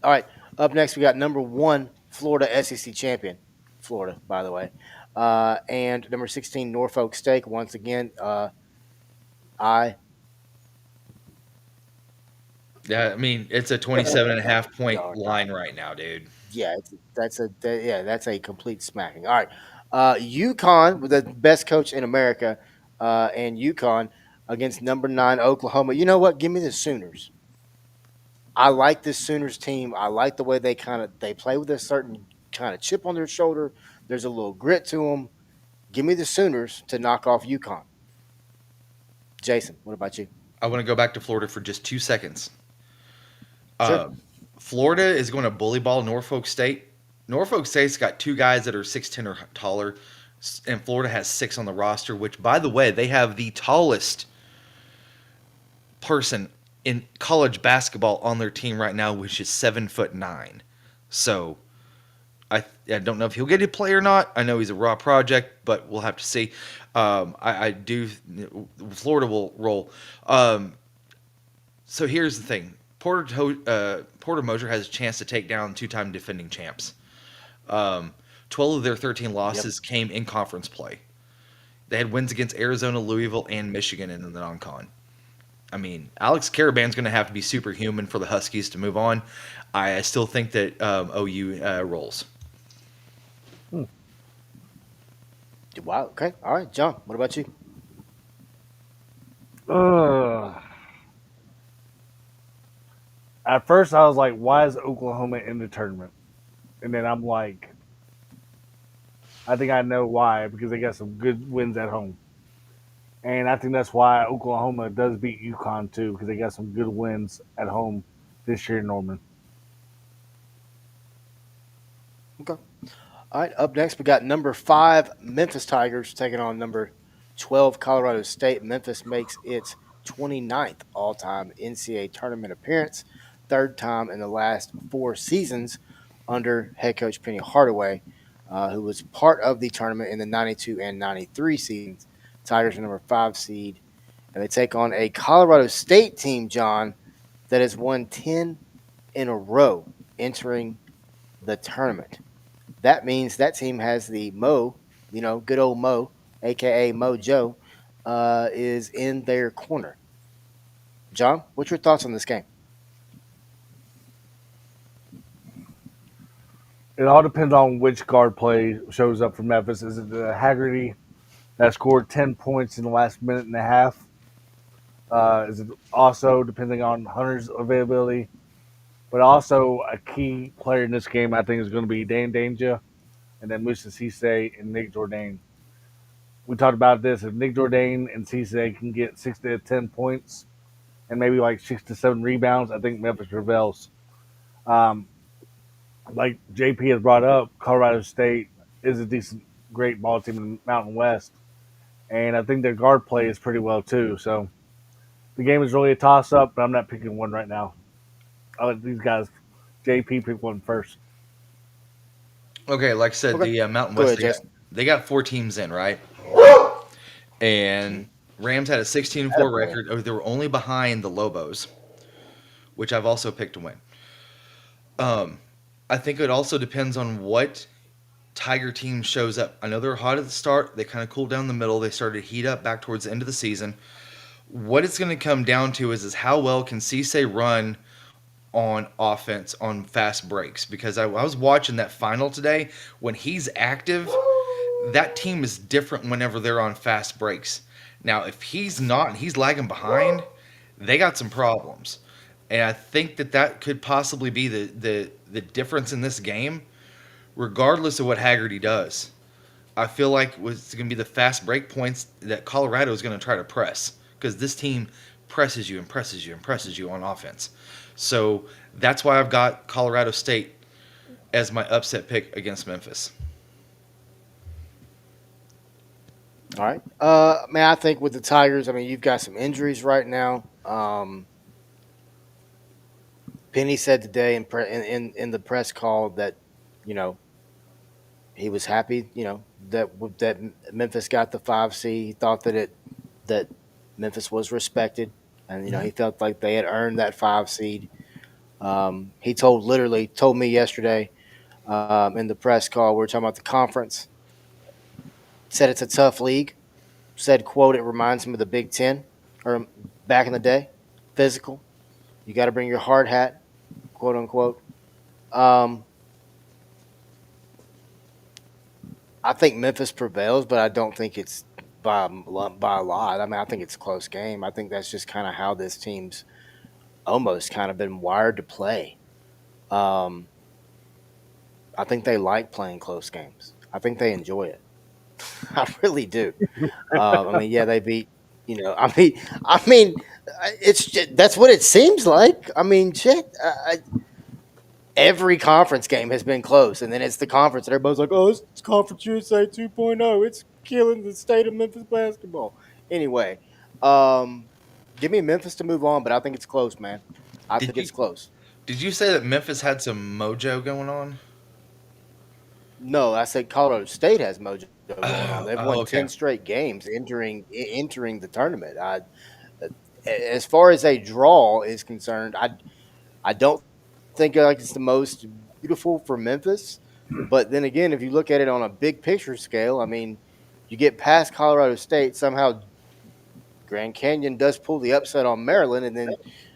All right. Up next, we got number 1, Florida SEC champion. Florida, by the way. And number 16, Norfolk State. Once again, aye. Yeah, I mean, it's a 27.5 point line right now, dude. Yeah, that's a complete smacking. All right, UConn with the best coach in America, and UConn against number 9 Oklahoma. You know what? Give me the Sooners. I like this Sooners team. I like the way they play with a certain kind of chip on their shoulder. There's a little grit to them. Give me the Sooners to knock off UConn. Jason, what about you? I want to go back to Florida for just 2 seconds. Sure. Uh, Florida is going to bully ball Norfolk State. Norfolk State's got two guys that are 6'10" or taller, and Florida has 6 on the roster, which, by the way, they have the tallest person in college basketball on their team right now, which is 7'9". So I don't know if he'll get to play or not. I know he's a raw project, but we'll have to see. I do. Florida will roll. So here's the thing: Porter Moser has a chance to take down two-time defending champs. 12 of their 13 losses came in conference play. They had wins against Arizona, Louisville, and Michigan in the non-con. I mean, Alex Caravan's going to have to be superhuman for the Huskies to move on. I still think that OU rolls. Wow. Okay. All right, John. What about you? At first, I was like, why is Oklahoma in the tournament? And then I'm like, I think I know why, because they got some good wins at home. And I think that's why Oklahoma does beat UConn too, because they got some good wins at home this year, Norman. Okay. All right. Up next, we got number 5 Memphis Tigers taking on number 12 Colorado State. Memphis makes its 29th all-time NCAA tournament appearance, third time in the last 4 seasons under head coach Penny Hardaway, who was part of the tournament in the 92 and 93 seasons. Tigers are number 5 seed, and they take on a Colorado State team, John, that has won 10 in a row entering the tournament. That means that team has the Mo, good old Mo, aka Mojo, is in their corner. John, what's your thoughts on this game? It all depends on which guard play shows up for Memphis. Is it the Haggerty that scored 10 points in the last minute and a half? Is it also depending on Hunter's availability? But also a key player in this game, I think, is going to be Dan Danger and then Musa Cisse and Nick Jourdain. We talked about this. If Nick Jourdain and Cisse can get 6 to 10 points and maybe like 6 to 7 rebounds, I think Memphis prevails. Like JP has brought up, Colorado State is a decent, great ball team in the Mountain West. And I think their guard play is pretty well too. So the game is really a toss up, but I'm not picking one right now. I'll let these guys, JP, pick one first. Okay, like I said, Okay. the Mountain Go West, ahead, Jason. they got 4 teams in, right? And Rams had a 16-4 Attaboy. record. Oh, they were only behind the Lobos, which I've also picked to win. I think it also depends on what Tiger team shows up. I know they're hot at the start. They kind of cooled down in the middle. They started to heat up back towards the end of the season. What it's going to come down to is how well can Cisse run on offense on fast breaks, because I was watching that final today. When he's active, that team is different whenever they're on fast breaks. Now, if he's not and he's lagging behind, they got some problems. And I think that could possibly be the difference in this game, regardless of what Haggerty does. I feel like it's going to be the fast break points that Colorado is going to try to press, because this team presses you and presses you and presses you on offense. So that's why I've got Colorado State as my upset pick against Memphis. All right. Man, I think with the Tigers, you've got some injuries right now. Penny said today in the press call that, you know, he was happy, that Memphis got the 5 seed. He thought that Memphis was respected, and he felt like they had earned that 5 seed. He literally told me yesterday in the press call, we were talking about the conference. Said it's a tough league. Said, quote, it reminds him of the Big Ten or back in the day, physical. You got to bring your hard hat, quote unquote. I think Memphis prevails, but I don't think it's by a lot. I think it's a close game. I think that's just kind of how this team's almost kind of been wired to play. I think they like playing close games. I think they enjoy it. I really do. I mean, yeah, they beat. It's that's what it seems like. I mean, shit. Every conference game has been close, and then it's the conference, and everybody's like, "Oh, it's Conference USA 2.0. It's killing the state of Memphis basketball." Anyway, um, give me Memphis to move on, but I think it's close, man. I Did think you it's close. did you say that Memphis had some mojo going on? No, I said Colorado State has mojo going on. They've won Okay. 10 straight games entering the tournament. As far as a draw is concerned, I don't think like it's the most beautiful for Memphis. But then again, if you look at it on a big picture scale, I mean, you get past Colorado State, somehow Grand Canyon does pull the upset on Maryland, and then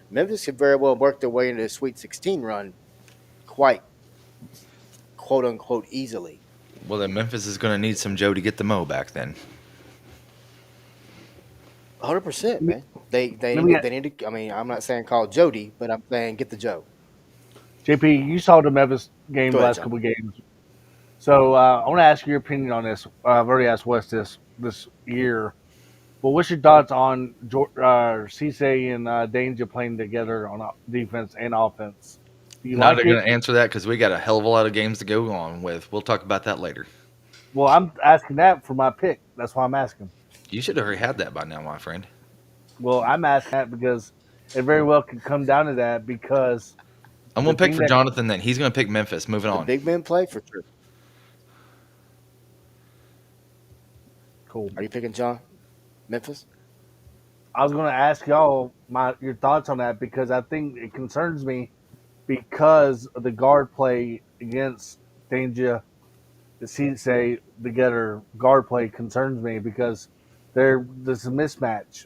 Memphis could very well work their way into a Sweet 16 run quite quote unquote easily. Well, then Memphis is going to need some Joe to get the mo back then. 100%, man. They Let me they need to. I mean, I'm not saying call Jody, but I'm saying get the Joe. JP, you saw the Memphis game Go the ahead, last John. couple of games. So I want to ask your opinion on this. I've already asked Wes this year. But what's your thoughts on Cisse and Danger playing together on defense and offense? Do you Not like going it? to answer that because we got a hell of a lot of games to go on with. We'll talk about that later. Well, I'm asking that for my pick. That's why I'm asking. You should have already had that by now, my friend. Well, I'm asking that because it very well could come down to that because I'm the going to pick team for that Jonathan then. He's going to pick Memphis. Moving The on. big men play for sure. cool. Are you picking John? Memphis? I was going to ask y'all your thoughts on that because I think it concerns me because of the guard play against Danger. The Cisse together guard play concerns me because there's a mismatch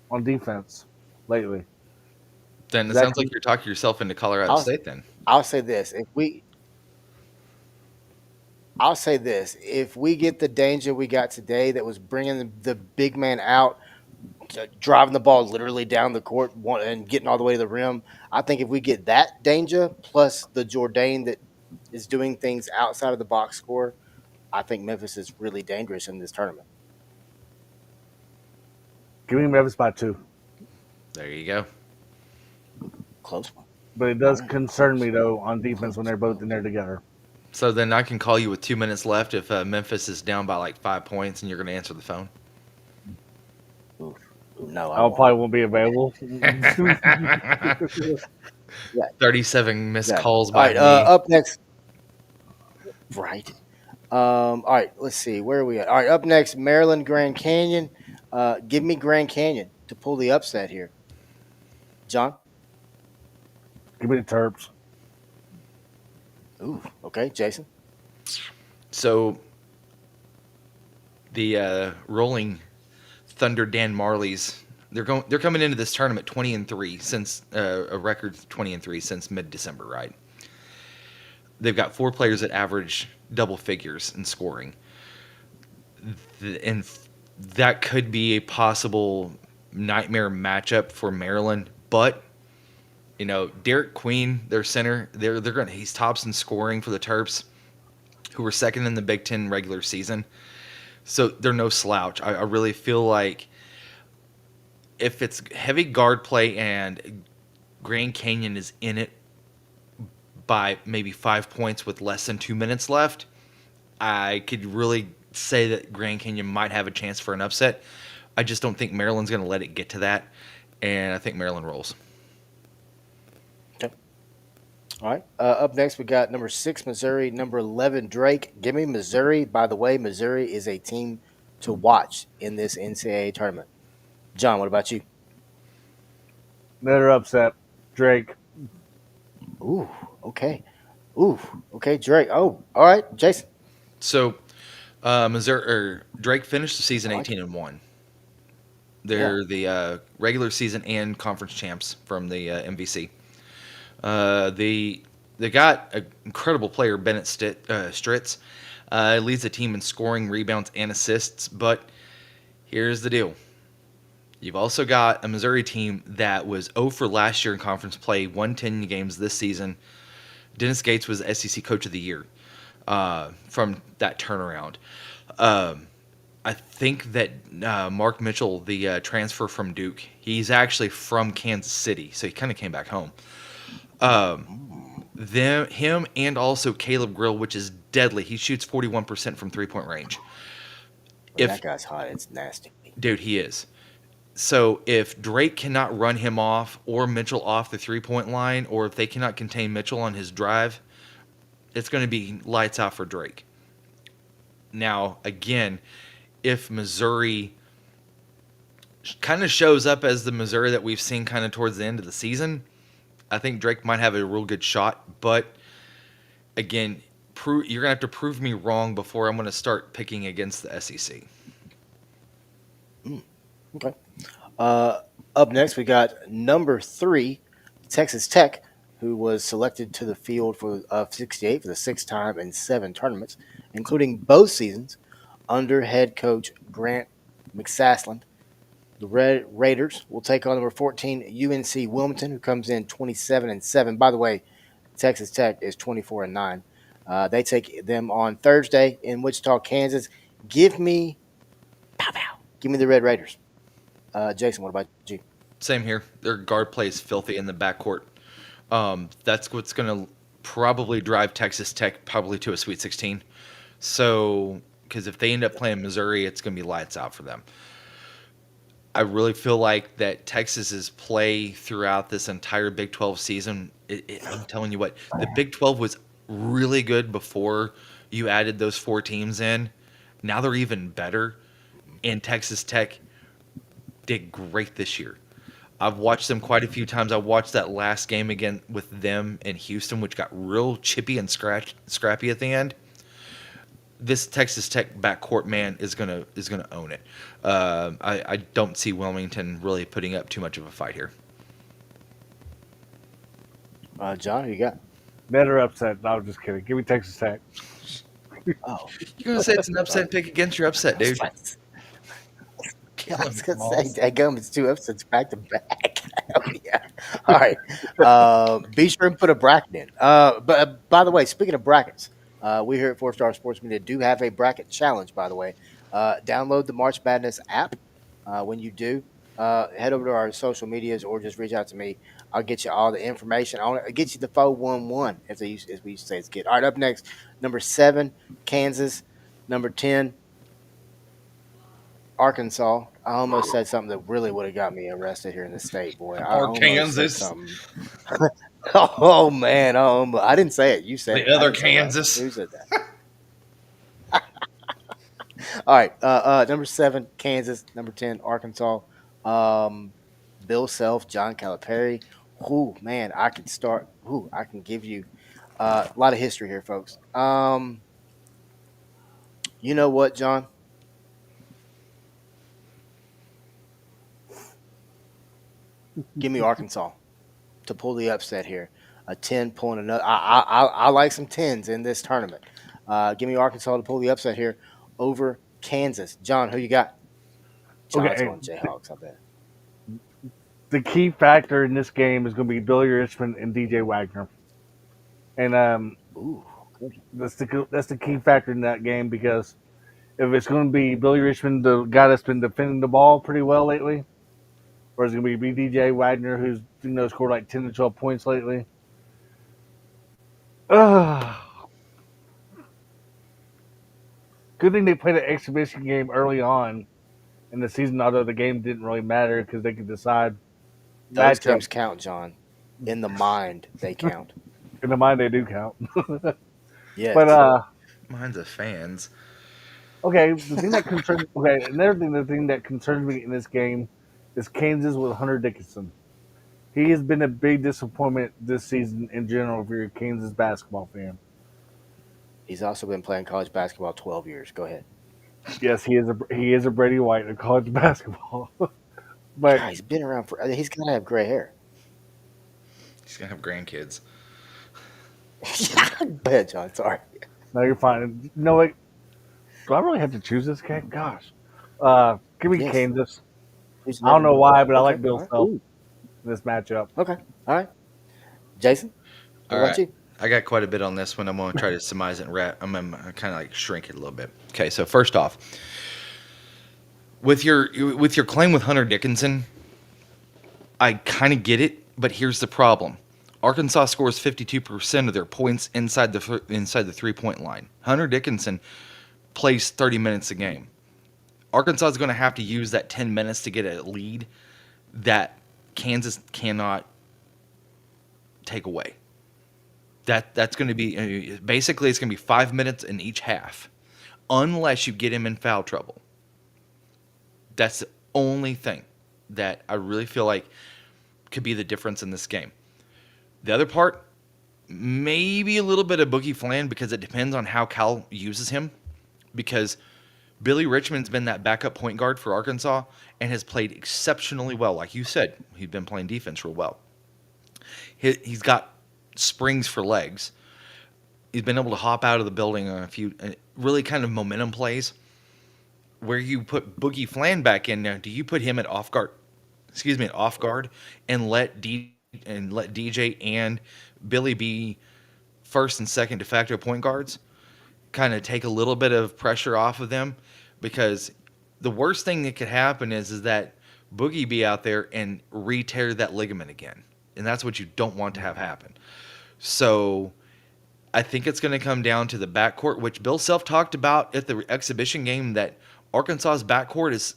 on defense lately. Then it That sounds like you're talking yourself into Colorado I'll State then. I'll say this: if we get the Danger we got today, that was bringing the big man out, driving the ball literally down the court and getting all the way to the rim. I think if we get that Danger plus the Jourdain that is doing things outside of the box score, I think Memphis is really dangerous in this tournament. Give me Memphis by 2. There you go. Close one. But it does concern me, though, on defense when they're both in there together. So then I can call you with 2 minutes left if Memphis is down by like 5 points and you're going to answer the phone. Ooh, no, I probably won't be available. 37 missed Exactly. calls All by right, me. up next. Right. All right, let's see. Where are we at? All right, up next, Maryland Grand Canyon. Give me Grand Canyon to pull the upset here. John? Give me the Terps. Ooh, okay. Jason? So the Rolling Thunder Dan Marleys, they're coming into this tournament 20-3 since a record 20-3 since mid-December, right? They've got 4 players that average double figures in scoring. And that could be a possible nightmare matchup for Maryland, but you know, Derek Queen, their center, he's tops in scoring for the Terps, who were second in the Big Ten regular season. So they're no slouch. I really feel like if it's heavy guard play and Grand Canyon is in it by maybe 5 points with less than 2 minutes left, I could really say that Grand Canyon might have a chance for an upset. I just don't think Maryland's going to let it get to that, and I think Maryland rolls. Okay. All right. Up next, we got number 6, Missouri, number 11, Drake. Give me Missouri. By the way, Missouri is a team to watch in this NCAA tournament. John, what about you? Another upset. Drake. Ooh, okay. Ooh, okay, Drake. Oh, all right, Jason. So, Drake finished the season 18-1. They're the regular season and conference champs from the MVC. They got an incredible player, Bennett Stritz. Leads the team in scoring, rebounds, and assists. But here's the deal. You've also got a Missouri team that was 0 for last year in conference play, won 10 games this season. Dennis Gates was SEC Coach of the Year. from that turnaround. I think that Mark Mitchell, the transfer from Duke, he's actually from Kansas City, so he kind of came back home. Him and also Caleb Grill, which is deadly. He shoots 41% from 3-point range. Man, If that guy's hot. It's nasty. dude, he is. So if Drake cannot run him off or Mitchell off the 3-point line, or if they cannot contain Mitchell on his drive, it's going to be lights out for Drake. Now, again, if Missouri kind of shows up as the Missouri that we've seen kind of towards the end of the season, I think Drake might have a real good shot. But again, you're going to have to prove me wrong before I'm going to start picking against the SEC. Okay. Up next, we got number 3, Texas Tech, who was selected to the field for 68 for the 6th time in 7 tournaments, including both seasons, under head coach Grant McSaslin. The Red Raiders will take on number 14 UNC Wilmington, who comes in 27-7. By the way, Texas Tech is 24-9. They take them on Thursday in Wichita, Kansas. Give me the Red Raiders. Jason, what about you? Same here. Their guard play is filthy in the backcourt. That's what's going to probably drive Texas Tech probably to a Sweet 16. So, because if they end up playing Missouri, it's going to be lights out for them. I really feel like that Texas's play throughout this entire Big 12 season, I'm telling you what, the Big 12 was really good before you added those 4 teams in. Now they're even better, and Texas Tech did great this year. I've watched them quite a few times. I watched that last game again with them in Houston, which got real chippy and scrappy at the end. This Texas Tech backcourt, man, is gonna own it. I don't see Wilmington really putting up too much of a fight here. John, who you got? Better upset. No, I'm just kidding. Give me Texas Tech. Oh, You're gonna say it's an upset pick against your upset, dude. I was going to say, daggum, it's 2 upsets back to back. Hell yeah. All right. Be sure and put a bracket in. But by the way, speaking of brackets, we here at 4-Star Sports Media do have a bracket challenge, by the way. Download the March Madness app. When you do, head over to our social medias or just reach out to me. I'll get you all the information. I'll get you the 411, as we used to say it's good. All right, up next, number 7, Kansas. Number 10, Arkansas. I almost said something that really would have got me arrested here in the state, boy. I almost said Kansas. something. Oh, man. Oh, I didn't say it. You said it. The other I didn't say that. Kansas. Who said that? All right. Number 7, Kansas. Number 10, Arkansas. Bill Self, John Calipari. Ooh, man, I can start. Ooh, I can give you a lot of history here, folks. You know what, John? Give me Arkansas to pull the upset here. A 10 pulling another. I like some 10s in this tournament. Give me Arkansas to pull the upset here over Kansas. John, who you got? John's Okay. going Jayhawks, I bet. The key factor in this game is going to be Billy Richmond and DJ Wagner, and Ooh, that's the key factor in that game, because if it's going to be Billy Richmond, the guy that's been defending the ball pretty well lately, or is it going to be DJ Wagner, who's scored like 10 to 12 points lately. Good thing they played an exhibition game early on in the season, although the game didn't really matter because they could decide. those matchup. games count, John. In the mind, they count. In the mind, they do count. Yes. But Mine's a fans. okay, the thing that concerns me in this game is Kansas with Hunter Dickinson. He has been a big disappointment this season in general if you're a Kansas basketball fan. He's also been playing college basketball 12 years. Go ahead. Yes, he is a Brady White in college basketball. But God, he's been around for. He's gonna have gray hair. He's gonna have grandkids. Go ahead, John. Sorry. no, you're fine. No, like, do I really have to choose this game? Gosh, give me Yes. Kansas. Who's I don't know why, but I Okay, like Bill all right. Self Ooh, in this matchup. Okay. All right. Jason, what All about right. you? I got quite a bit on this one. I'm going to try to surmise it and wrap. I'm going to kind of like shrink it a little bit. Okay, so first off, with your claim with Hunter Dickinson, I kind of get it, but here's the problem. Arkansas scores 52% of their points inside the 3-point line. Hunter Dickinson plays 30 minutes a game. Arkansas is going to have to use that 10 minutes to get a lead that Kansas cannot take away. That's going to be basically it's going to be 5 minutes in each half, unless you get him in foul trouble. That's the only thing that I really feel like could be the difference in this game. The other part, maybe a little bit of Boogie Flan because it depends on how Cal uses him. Because Billy Richmond's been that backup point guard for Arkansas and has played exceptionally well. Like you said, he's been playing defense real well. He's got springs for legs. He's been able to hop out of the building on a few really kind of momentum plays. Where you put Boogie Flan back in now, do you put him at off guard? At off guard, and let DJ and Billy be first and second de facto point guards, kind of take a little bit of pressure off of them, because the worst thing that could happen is that Boogie be out there and re-tear that ligament again, and that's what you don't want to have happen. So I think it's going to come down to the backcourt, which Bill Self talked about at the exhibition game, that Arkansas's backcourt is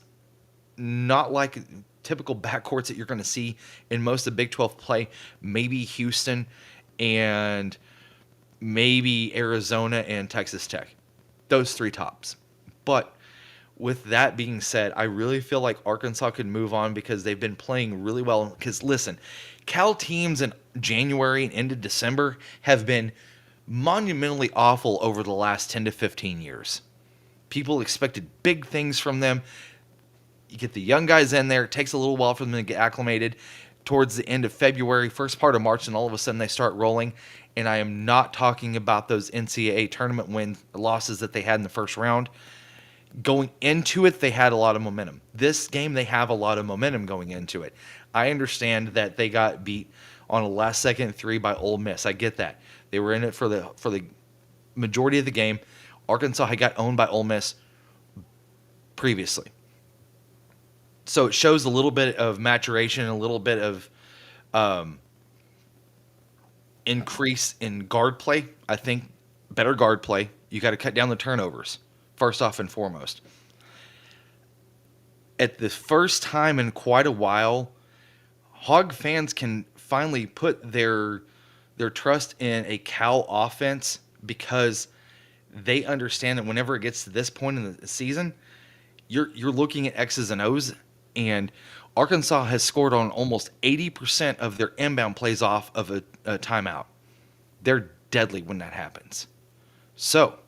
not like typical backcourts that you're going to see in most of the Big 12 play. Maybe Houston and maybe Arizona and Texas Tech. Those three tops. But with that being said, I really feel like Arkansas could move on because they've been playing really well. Because listen, Cal teams in January and into December have been monumentally awful over the last 10 to 15 years. People expected big things from them. You get the young guys in there. It takes a little while for them to get acclimated. Towards the end of February, first part of March, and all of a sudden they start rolling. And I am not talking about those NCAA tournament losses that they had in the first round. Going into it, they had a lot of momentum. This game, they have a lot of momentum going into it. I understand that they got beat on a last-second three by Ole Miss. I get that. They were in it for the majority of the game. Arkansas had got owned by Ole Miss previously. So it shows a little bit of maturation, a little bit of increase in guard play. I think better guard play. You got to cut down the turnovers, first off and foremost. At the first time in quite a while, Hog fans can finally put their trust in a Cal offense, because they understand that whenever it gets to this point in the season, you're looking at X's and O's, and Arkansas has scored on almost 80% of their inbound plays off of a timeout. They're deadly when that happens. So,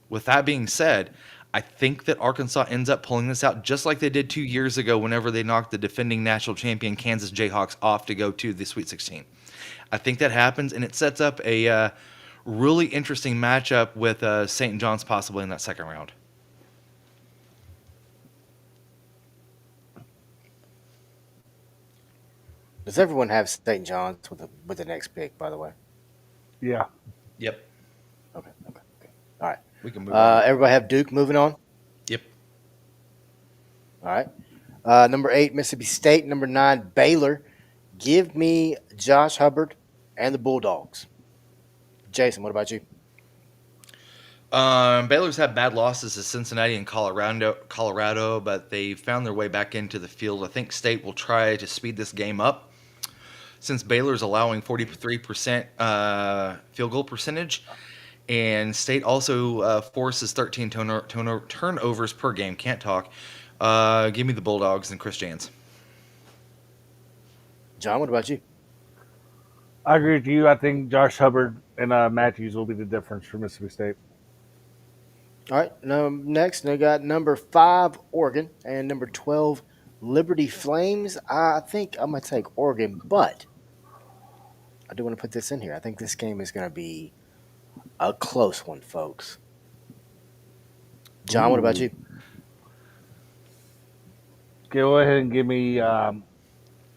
with that being said, I think that Arkansas ends up pulling this out just like they did 2 years ago whenever they knocked the defending national champion Kansas Jayhawks off to go to the Sweet 16. I think that happens, and it sets up a really interesting matchup with St. John's possibly in that second round. Does everyone have St. John's with the next pick, by the way? Yeah. Yep. Okay. All right. We can move on. Everybody have Duke moving on? Yep. All right. Number 8, Mississippi State. Number 9, Baylor. Give me Josh Hubbard and the Bulldogs. Jason, what about you? Baylor's had bad losses to Cincinnati and Colorado, but they found their way back into the field. I think State will try to speed this game up, since Baylor's allowing 43% field goal percentage, and State also forces 13 turnovers per game. Can't talk. Give me the Bulldogs and Chris Jans. John, what about you? I agree with you. I think Josh Hubbard and Matthews will be the difference for Mississippi State. All right. Next, we got number 5, Oregon, and number 12, Liberty Flames. I think I'm going to take Oregon, but I do want to put this in here. I think this game is going to be a close one, folks. John, what about you? Go ahead and give me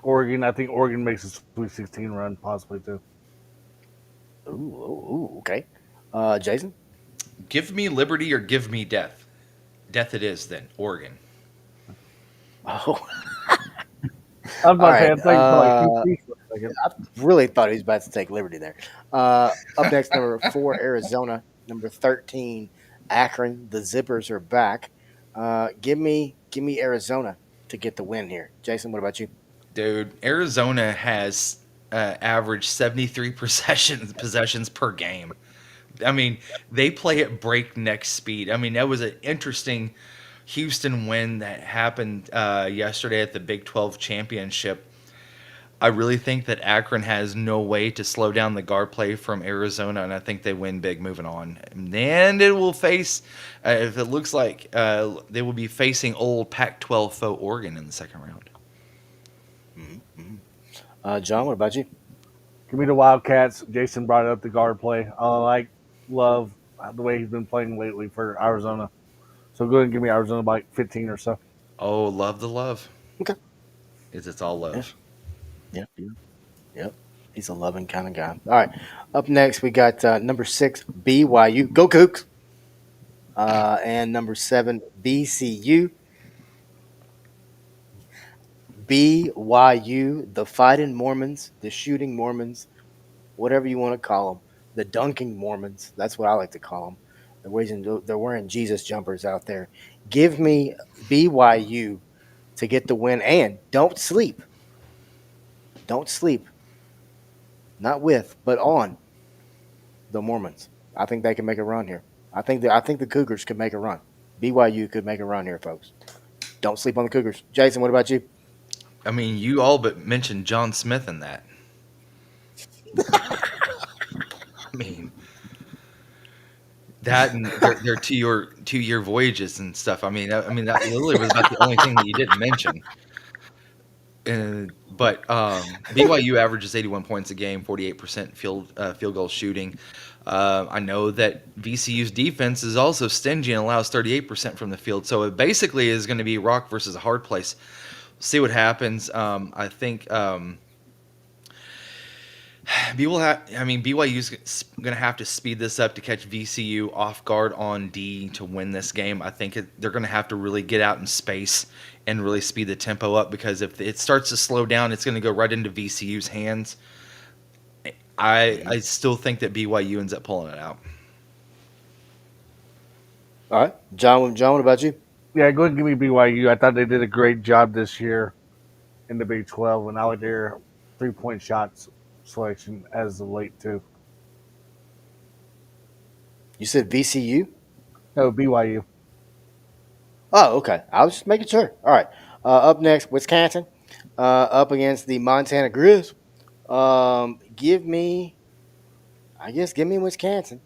Oregon. I think Oregon makes a Sweet 16 run, possibly too. Okay. Jason? Give me liberty or give me death. Death it is then. Oregon. Oh, I was all about to say, right. I'm thinking for like UT for a second. I really thought he was about to take liberty there. Up next, number 4, Arizona. Number 13, Akron. The Zippers are back. Give me Arizona to get the win here. Jason, what about you? Dude, Arizona has averaged 73 possessions per game. I mean, they play at breakneck speed. I mean, that was an interesting Houston win that happened yesterday at the Big 12 championship. I really think that Akron has no way to slow down the guard play from Arizona, and I think they win big moving on. And it will face, if it looks like, they will be facing old Pac-12 foe Oregon in the second round. John, what about you? Give me the Wildcats. Jason brought up the guard play. Love the way he's been playing lately for Arizona. So go ahead and give me Arizona by like 15 or so. Oh, love the love. Okay. It's all Yeah. love. Yep. Yep. He's a loving kind of guy. All right. Up next, we got number 6, BYU. Go Cougs. And number 7, BCU. BYU, the fighting Mormons, the shooting Mormons, whatever you want to call them, the dunking Mormons. That's what I like to call them. They're wearing Jesus jumpers out there. Give me BYU to get the win, and don't sleep. Don't sleep. Not with, but on the Mormons. I think they can make a run here. I think the Cougars could make a run. BYU could make a run here, folks. Don't sleep on the Cougars. Jason, what about you? I mean, you all but mentioned John Smith in that. I mean, that and their 2-year voyages and stuff. I mean that literally was about the only thing that you didn't mention. But BYU averages 81 points a game, 48% field goal shooting. I know that VCU's defense is also stingy and allows 38% from the field. So it basically is going to be rock versus a hard place. See what happens. I think BYU's going to have to speed this up to catch VCU off guard on D to win this game. I think they're going to have to really get out in space and really speed the tempo up, because if it starts to slow down, it's going to go right into VCU's hands. I still think that BYU ends up pulling it out. All right. John, what about you? Yeah, go ahead and give me BYU. I thought they did a great job this year in the Big 12, and I like their 3-point shots selection as of late, too. You said VCU? No, BYU. Oh, okay. I was just making sure. All right. Up next, Wisconsin, up against the Montana Grizz. Give me Wisconsin.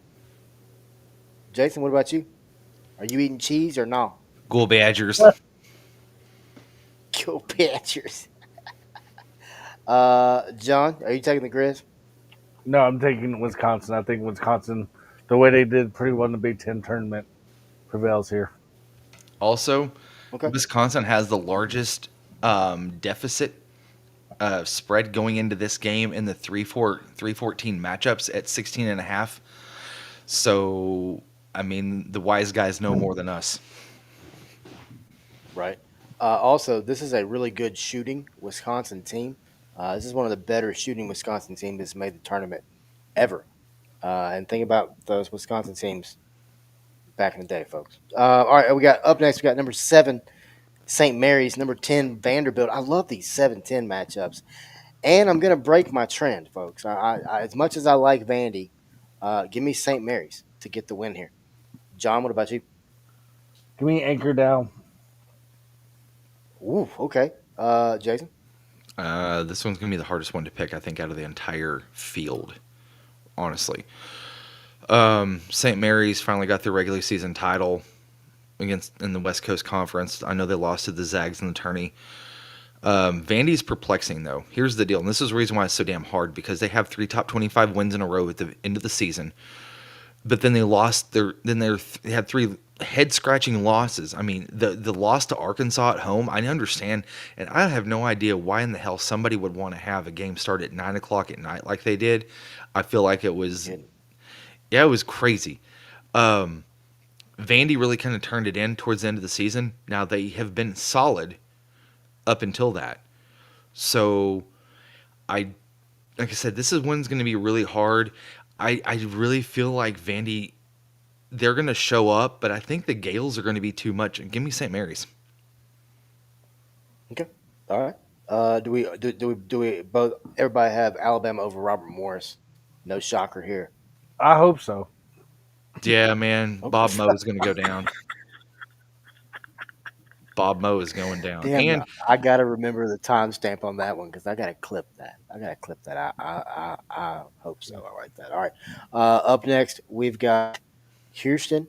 Jason, what about you? Are you eating cheese or no? Go Badgers. Go Badgers. John, are you taking the Grizz? No, I'm taking Wisconsin. I think Wisconsin, the way they did pretty well in the Big Ten tournament, prevails here. Also, Okay. Wisconsin has the largest deficit spread going into this game in the 3-14 matchups at 16.5. So, I mean, the wise guys know more than us. Right. Also, this is a really good shooting Wisconsin team. This is one of the better shooting Wisconsin teams that's made the tournament ever. And think about those Wisconsin teams back in the day, folks. All right, we got up next. We got number 7, St. Mary's. Number 10, Vanderbilt. I love these 7-10 matchups, and I'm gonna break my trend, folks. As much as I like Vandy, give me St. Mary's to get the win here. John, what about you? Give me Anchor down. Ooh, okay. Jason. This one's going to be the hardest one to pick, I think, out of the entire field, honestly. St. Mary's finally got their regular season title in the West Coast Conference. I know they lost to the Zags in the tourney. Vandy's perplexing, though. Here's the deal, and this is the reason why it's so damn hard, because they have 3 top 25 wins in a row at the end of the season. But then they lost they had 3 head scratching losses. I mean, the loss to Arkansas at home, I understand, and I have no idea why in the hell somebody would want to have a game start at 9 o'clock at night like they did. I feel like it was, Kidding. yeah, it was crazy. Um, Vandy really kind of turned it in towards the end of the season. Now they have been solid up until that. So I, like I said, this is one's going to be really hard. I really feel like Vandy, they're going to show up, but I think the Gales are going to be too much. Give me St. Mary's. Okay. All right. Do we both everybody have Alabama over Robert Morris? No shocker here. I hope so. Yeah, man. Okay. Bob Moe is going to go down. Bob Moe is going down. Damn, And I gotta remember the timestamp on that one because I gotta clip that. I gotta clip that. I hope so. I like that. All right. Up next, we've got Houston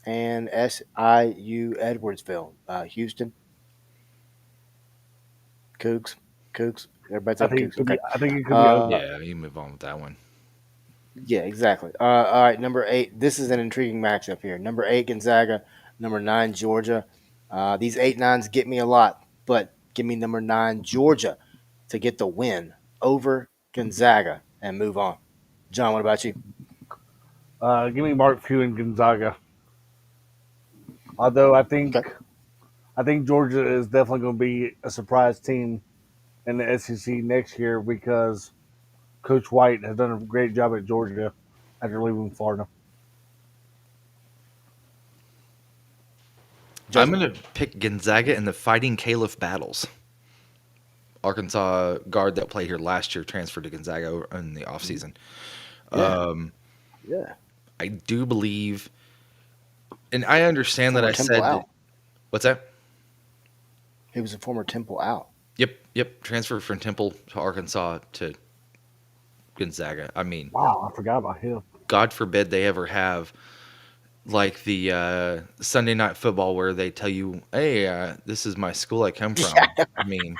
and SIU Edwardsville. Houston, Cougs. Everybody I take think it Cougs. could be. Okay. I think it could be over. yeah, you move on with that one. Yeah, exactly. All right, number 8. This is an intriguing matchup here. Number 8 Gonzaga, number 9 Georgia. These 8-9s get me a lot, but give me number 9 Georgia to get the win over Gonzaga and move on. John, what about you? Give me Mark Few and Gonzaga. Although Okay. I think Georgia is definitely going to be a surprise team in the SEC next year because Coach White has done a great job at Georgia after leaving Florida. I'm Joseph? going to pick Gonzaga in the Fighting Caliph battles. Arkansas guard that played here last year transferred to Gonzaga in the offseason. Yeah. Yeah. I do believe, and I understand that Former I Temple said that. out. What's that? He was a former Temple out. Yep. Transferred from Temple to Arkansas to Gonzaga. I mean, Wow, I forgot about him. God forbid they ever have like the Sunday night football where they tell you, "Hey, this is my school I come from." I mean,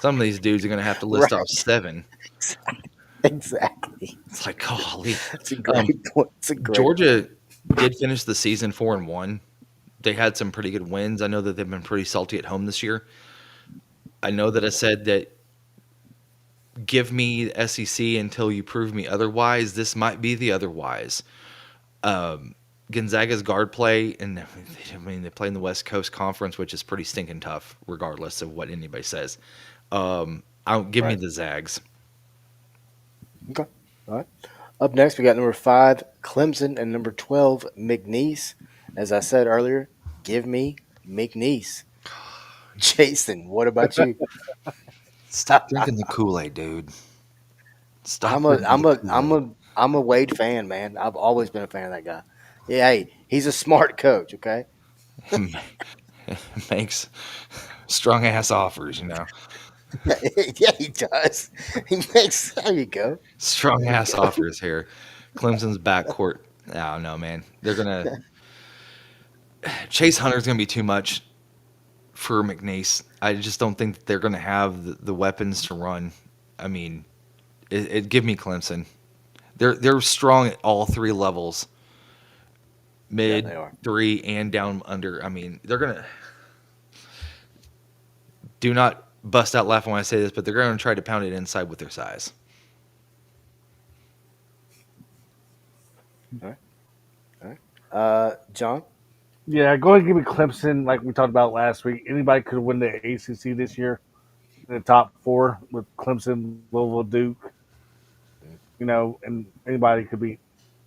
some of these dudes are going to have to list Right. off 7. Exactly. It's like, golly. That's a great point. It's a great point. Georgia did finish the season 4-1. They had some pretty good wins. I know that they've been pretty salty at home this year. I know that I said that give me the SEC until you prove me otherwise. This might be the otherwise. Gonzaga's guard play, and I mean they play in the West Coast Conference, which is pretty stinking tough, regardless of what anybody says. I'll give me Right. the Zags. Okay. All right. Up next, we got number 5 Clemson and number 12 McNeese. As I said earlier, give me McNeese. Jason, what about you? Stop drinking the Kool-Aid, dude. Stop I'm a drinking I'm the a I'm Kool-Aid. a I'm a Wade fan, man. I've always been a fan of that guy. Yeah, hey, he's a smart coach. Okay. Makes strong ass offers, you know. Yeah, he does. He makes. There you go. Strong There you ass go. offers here. Clemson's backcourt. I don't know, man. They're gonna Chase Hunter's gonna be too much for McNeese. I just don't think that they're gonna have the weapons to run. I mean, it give me Clemson. They're strong at all 3 levels, Yeah, mid, they are. 3, and down under. I mean, they're gonna do not bust out laughing when I say this, but they're gonna try to pound it inside with their size. All right. All right. John. Yeah, go ahead and give me Clemson, like we talked about last week. Anybody could win the ACC this year in the top 4 with Clemson, Louisville, Duke, and anybody could beat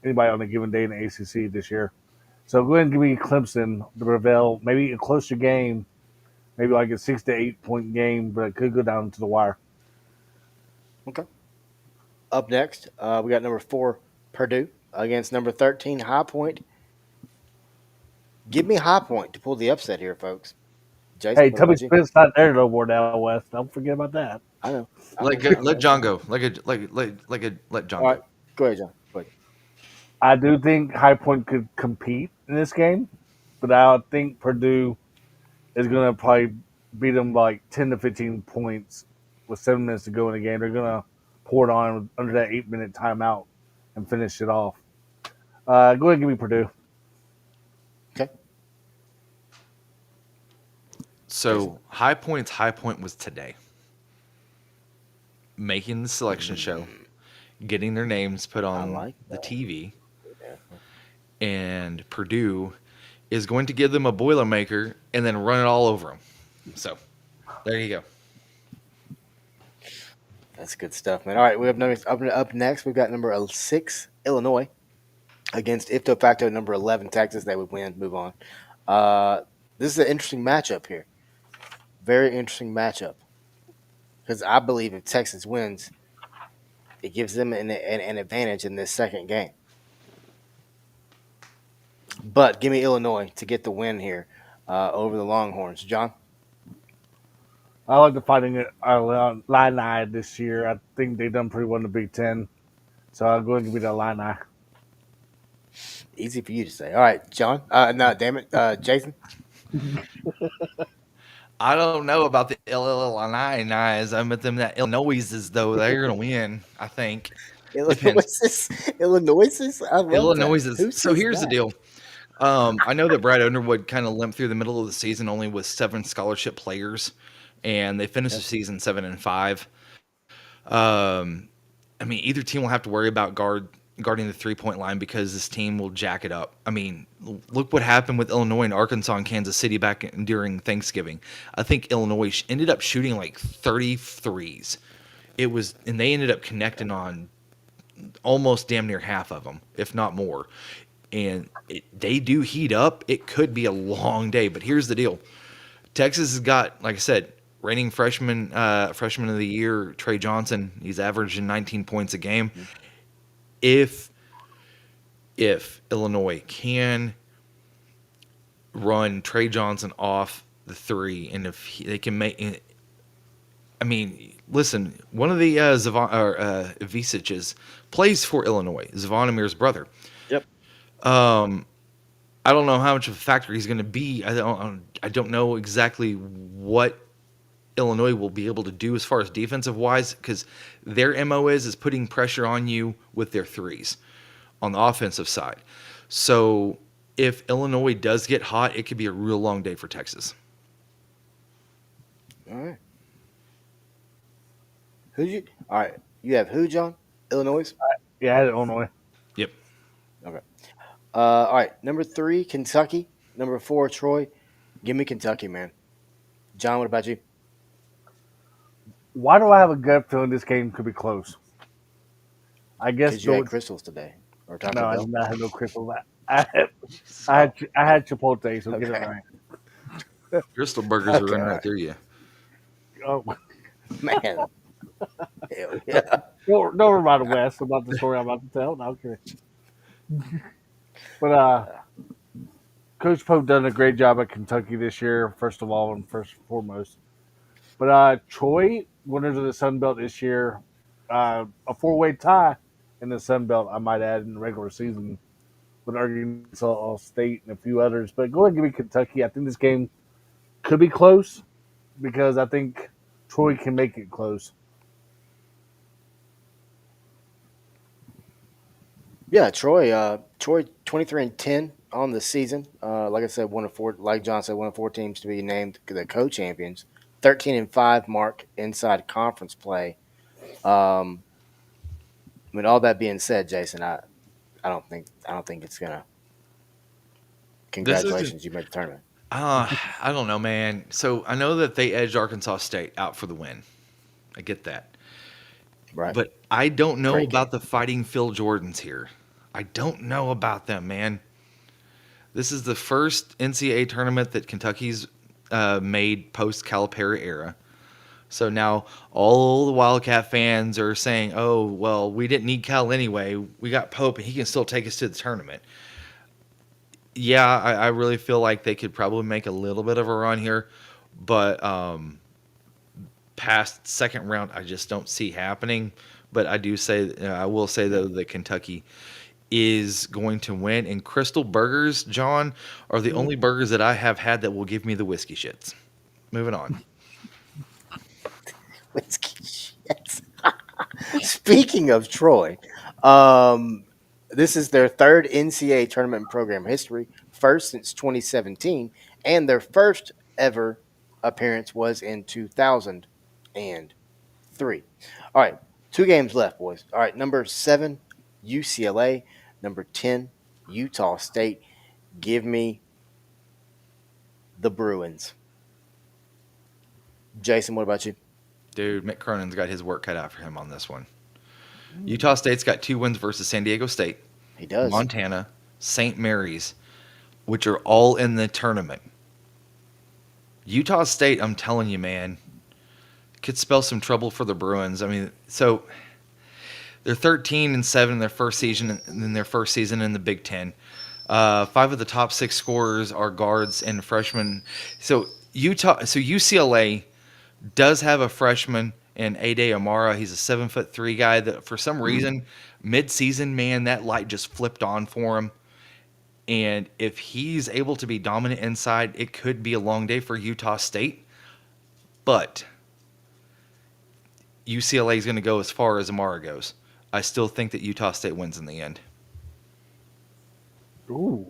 anybody on a given day in the ACC this year. So go ahead and give me Clemson to prevail, maybe a closer game, maybe like a 6 to 8 point game, but it could go down to the wire. Okay. Up next, we got number 4 Purdue against number 13 High Point. Give me High Point to pull the upset here, folks. Jason, Hey, what Tubby about you? Smith's not there no more now, West. Don't forget about that. I know. Let John go. Let John All right. go. Go ahead, John. Go ahead. I do think High Point could compete in this game, but I think Purdue is going to probably beat them by like 10 to 15 points with 7 minutes to go in the game. They're going to pour it on under that 8-minute timeout and finish it off. Go ahead and give me Purdue. Okay. So High Point was today, making the selection show, getting their names put I on like the that. TV, Yeah. and Purdue is going to give them a Boilermaker and then run it all over them. So there you go. That's good stuff, man. All right, we have up next. We've got number 6, Illinois, against ipso facto number 11, Texas. They would win. Move on. Uh, this is an interesting matchup here. Very interesting matchup because I believe if Texas wins, it gives them an advantage in this second game. But give me Illinois to get the win here over the Longhorns. John? I like the Fighting Illini this year. I think they've done pretty well in the Big Ten. So I'll go ahead and give me the Illini. Easy for you to say. All right, John. No, damn it. Jason? I don't know about the Illini. I met them that Illinois is though they're gonna win. I think depends. Illinois? I love that. Illinois is Who so. says Here's the that? deal. I know that Brad Underwood kind of limped through the middle of the season only with 7 scholarship players, and they finished the season 7-5. I mean, either team will have to worry about guarding the 3-point line because this team will jack it up. I mean, look what happened with Illinois and Arkansas and Kansas City during Thanksgiving. I think Illinois ended up shooting like 33s. And they ended up connecting on almost damn near half of them, if not more. And they do heat up. It could be a long day, but here's the deal: Texas has got, like I said, reigning freshman of the year, Trey Johnson. He's averaging 19 points a game. If Illinois can run Trey Johnson off the 3, and if they can make, I mean, listen, one of the Visic's plays for Illinois, Zvonimir's brother. Yep. I don't know how much of a factor he's going to be. I don't know exactly what Illinois will be able to do as far as defensive wise, because their MO is putting pressure on you with their 3s on the offensive side. So if Illinois does get hot, it could be a real long day for Texas. All right. All right. You have who, John? Illinois? Yeah, I had Illinois. Yep. Okay. All right. Number 3, Kentucky. Number 4, Troy. Give me Kentucky, man. John, what about you? Why do I have a gut feeling this game could be close? I guess Because you had crystals today. Or Taco no, I Bell. did not have no crystal. I had Chipotle, so get it Okay. right. Crystal burgers are Okay, running all right right. through you. Oh, Man. Hell yeah. don't remind Wes about the story I'm about to tell. No, okay. But Coach Pope done a great job at Kentucky this year, first of all and first and foremost. But Troy, winners of the Sun Belt this year, a 4-way tie in the Sun Belt, I might add, in the regular season with Arkansas State and a few others. But go ahead and give me Kentucky. I think this game could be close because I think Troy can make it close. Yeah, Troy 23-10 on the season. Like I said, one of 4, like John said, one of 4 teams to be named the co-champions. 13-5 mark inside conference play. I mean, all that being said, Jason, I don't think it's gonna. Congratulations, you made the tournament. I don't know, man. So I know that they edged Arkansas State out for the win. I get that. Right. But I don't know Great about the Fighting Phil Jordans here. I don't know about them, man. This is the first NCAA tournament that Kentucky's made post Calipari era. So now all the Wildcat fans are saying, "Oh, well, we didn't need Cal anyway. We got Pope, and he can still take us to the tournament." Yeah, I really feel like they could probably make a little bit of a run here, but past second round, I just don't see happening. But I will say though that Kentucky is going to win, and Crystal Burgers, John, are the only burgers that I have had that will give me the whiskey shits. Moving on. Whiskey shits. Speaking of Troy, this is their 3rd NCAA tournament in program history, first since 2017, and their first ever appearance was in 2003. All right, 2 games left, boys. All right, number 7, UCLA. Number 10, Utah State. Give me the Bruins. Jason, what about you? Dude, Mick Cronin's got his work cut out for him on this one. Utah State's got 2 wins versus San Diego State, He does. Montana, St. Mary's, which are all in the tournament. Utah State, I'm telling you, man, could spell some trouble for the Bruins. I mean, so they're 13-7 in their first season in the Big Ten. 5 of the top 6 scorers are guards and freshmen. So UCLA does have a freshman in Ade Amara. He's a 7'3" guy that for some reason mid-season, man, that light just flipped on for him. And if he's able to be dominant inside, it could be a long day for Utah State. But UCLA is going to go as far as Amara goes. I still think that Utah State wins in the end. Ooh.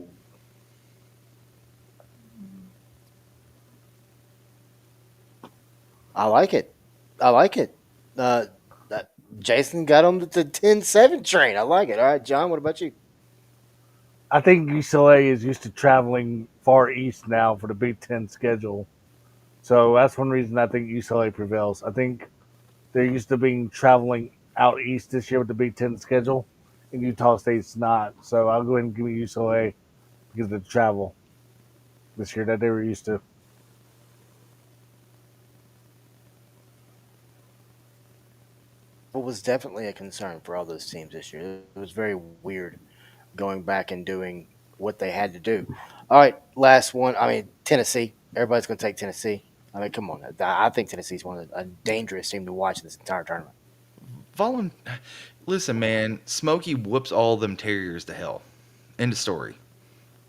I like it. I like it. Jason got on the 10-7 train. I like it. All right, John, what about you? I think UCLA is used to traveling far east now for the Big Ten schedule. So that's one reason I think UCLA prevails. I think they're used to being traveling out east this year with the Big Ten schedule, and Utah State's not. So I'll go ahead and give me UCLA because of the travel this year that they were used to. It was definitely a concern for all those teams this year. It was very weird going back and doing what they had to do. All right, last one. I mean, Tennessee. Everybody's going to take Tennessee. I mean, come on. I think Tennessee's a dangerous team to watch this entire tournament. Listen, man, Smokey whoops all them Terriers to hell. End of story.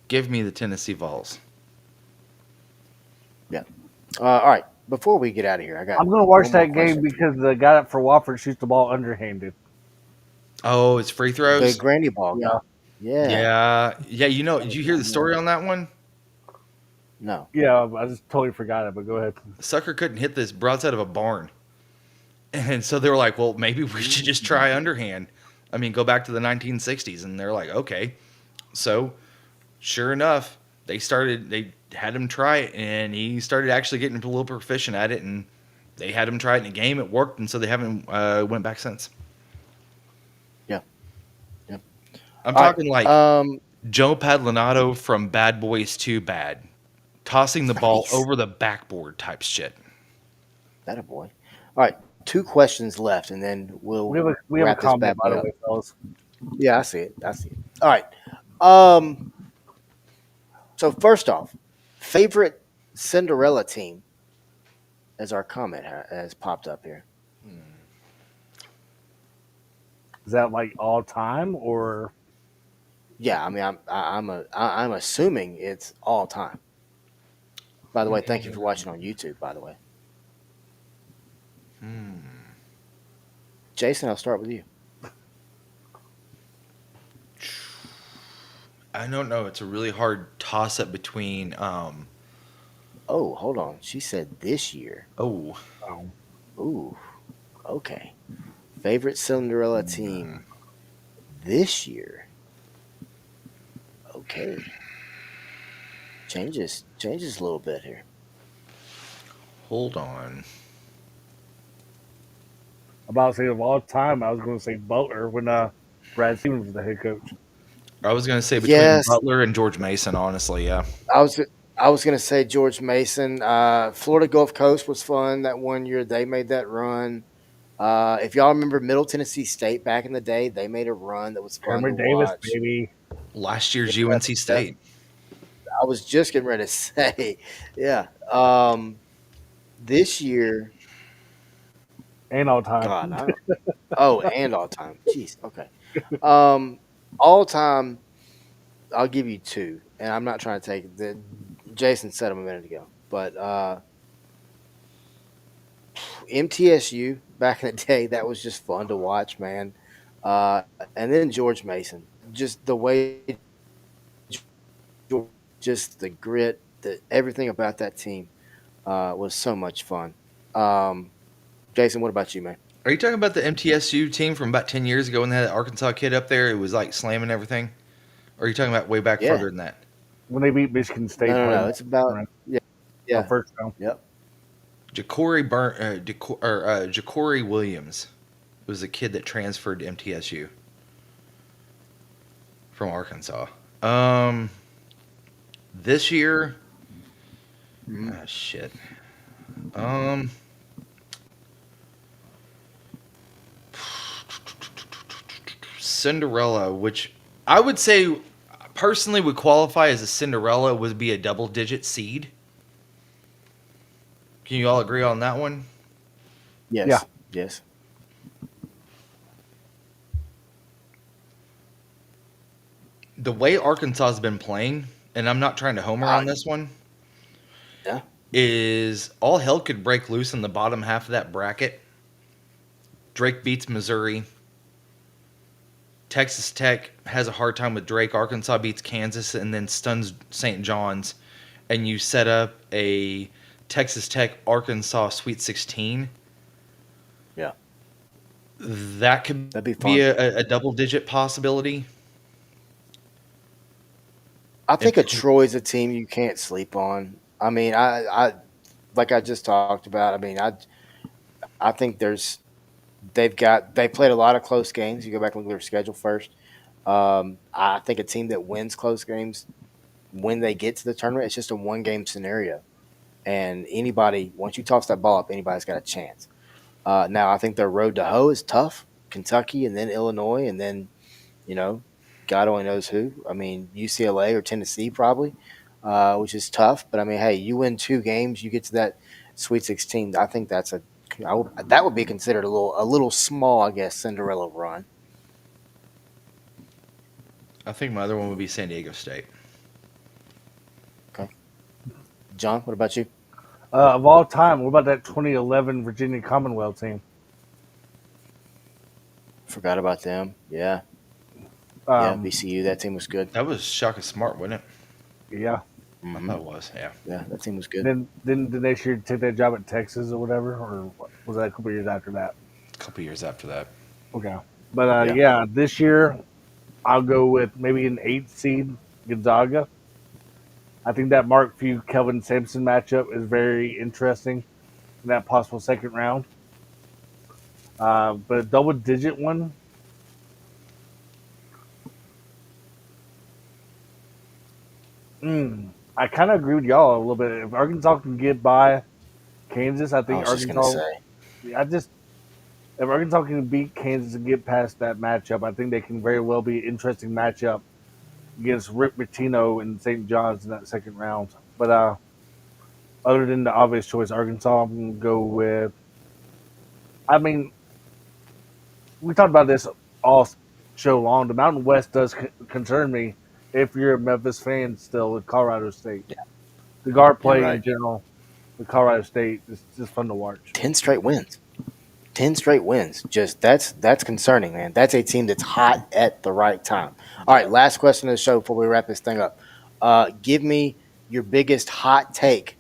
Give me the Tennessee Vols. Yeah. All right. Before we get out of here, I'm going to watch one more that game question. because the guy for Wofford shoots the ball underhanded. Oh, it's free The throws? Grandy ball. Yeah. Yeah. Yeah, you know, did you hear the story on that one? No. Yeah, I just totally forgot it, but go ahead. Sucker couldn't hit this broadside of a barn. And so they were like, well, maybe we should just try underhand. I mean, go back to the 1960s. And they're like, okay. So, sure enough, they had him try it, and he started actually getting a little proficient at it, and they had him try it in a game. It worked, and so they haven't went back since. Yeah. Yep. I'm All talking right, like Joe Padlinato from Bad Boys 2 Bad. Tossing the ball Nice. over the backboard type shit. that a boy. All right. 2 questions left, and then we'll We have a wrap this comment, bad by boy the up. way, fellas. Yeah, I see it. All right. So first off, favorite Cinderella team, as our comment has popped up here. Is that like all time or? Yeah, I mean, I'm assuming it's all time. By the way, thank you for watching on YouTube. By the way, Jason, I'll start with you. I don't know. It's a really hard toss up between. Oh, hold on. She said this year. Oh, Ooh, okay. Favorite Cinderella team this year. Okay. Changes a little bit here. hold on. About to say of all time, I was going to say Butler when Brad Stevens was the head coach. I was going to say between Yes. Butler and George Mason, honestly, yeah. I was gonna say George Mason. Florida Gulf Coast was fun that one year. They made that run. If y'all remember Middle Tennessee State back in the day, they made a run that was fun Cameron to Davis, watch. baby. Last year's UNC State. I was just getting ready to say, yeah. This year, And all time. God, and all time. Jeez, okay. All time, I'll give you 2, and I'm not trying to take the. Jason said them a minute ago, but MTSU back in the day, that was just fun to watch, man. And then George Mason, just the way, just the grit, everything about that team. Was so much fun. Um, Jason, what about you, man? Are you talking about the MTSU team from about 10 years ago when they had that Arkansas kid up there? It was like slamming everything. Or are you talking about way back Yeah. further than that? When they beat Michigan State, No, no, playing no. It's about yeah, our yeah, first round. yep. Ja'Cory Williams was a kid that transferred to MTSU from Arkansas. This year, Mhm. shit. Um, Cinderella, which I would say personally would qualify as a Cinderella, would be a double-digit seed. Can you all agree on that one? Yes, Yeah. yes. The way Arkansas has been playing, and I'm not trying to homer on this one, Yeah. is all hell could break loose in the bottom half of that bracket. Drake beats Missouri. Texas Tech has a hard time with Drake. Arkansas beats Kansas and then stuns St. John's. And you set up a Texas Tech Arkansas Sweet 16. Yeah. That could That'd be be fun. a double digit possibility. I think a If Troy's a team you can't sleep on. I mean, like I just talked about. I mean, I think they played a lot of close games. You go back and look at their schedule first. I think a team that wins close games when they get to the tournament, it's just a one game scenario. And anybody, once you toss that ball up, anybody's got a chance. Now, I think their road to hoe is tough. Kentucky and then Illinois and then, you know, God only knows who. I mean, UCLA or Tennessee probably, which is tough. But I mean, hey, you win two games, you get to that Sweet 16. I think that would be considered a little small, I guess, Cinderella run. I think my other one would be San Diego State. Okay, John, what about you? Of all time, what about that 2011 Virginia Commonwealth team? Forgot about them. Yeah, yeah, Um, VCU. That team was good. That was Shaka Smart, wasn't it? yeah. I Hmm. thought it was, yeah. Yeah, that team was good. Then the next year take that job at Texas or whatever, or was that a couple years after that? A couple years after that. Okay, but Yeah. yeah, this year I'll go with maybe an 8 seed Gonzaga. I think that Mark Few Kelvin Sampson matchup is very interesting in that possible second round. But a double digit one, I kind of agree with y'all a little bit. If Arkansas can get by Kansas, I I think was just gonna Arkansas. say. I just if Arkansas can beat Kansas and get past that matchup, I think they can very well be an interesting matchup against Rick Pitino and St. John's in that second round. But other than the obvious choice, Arkansas, I'm going to go with. I mean, we talked about this all show long. The Mountain West does concern me if you're a Memphis fan still with Colorado State. Yeah, The guard you're play right. in general with Colorado State is just fun to watch. 10 straight wins. 10 straight wins. Just that's concerning, man. That's a team that's hot at the right time. All right, last question of the show before we wrap this thing up. Give me your biggest hot take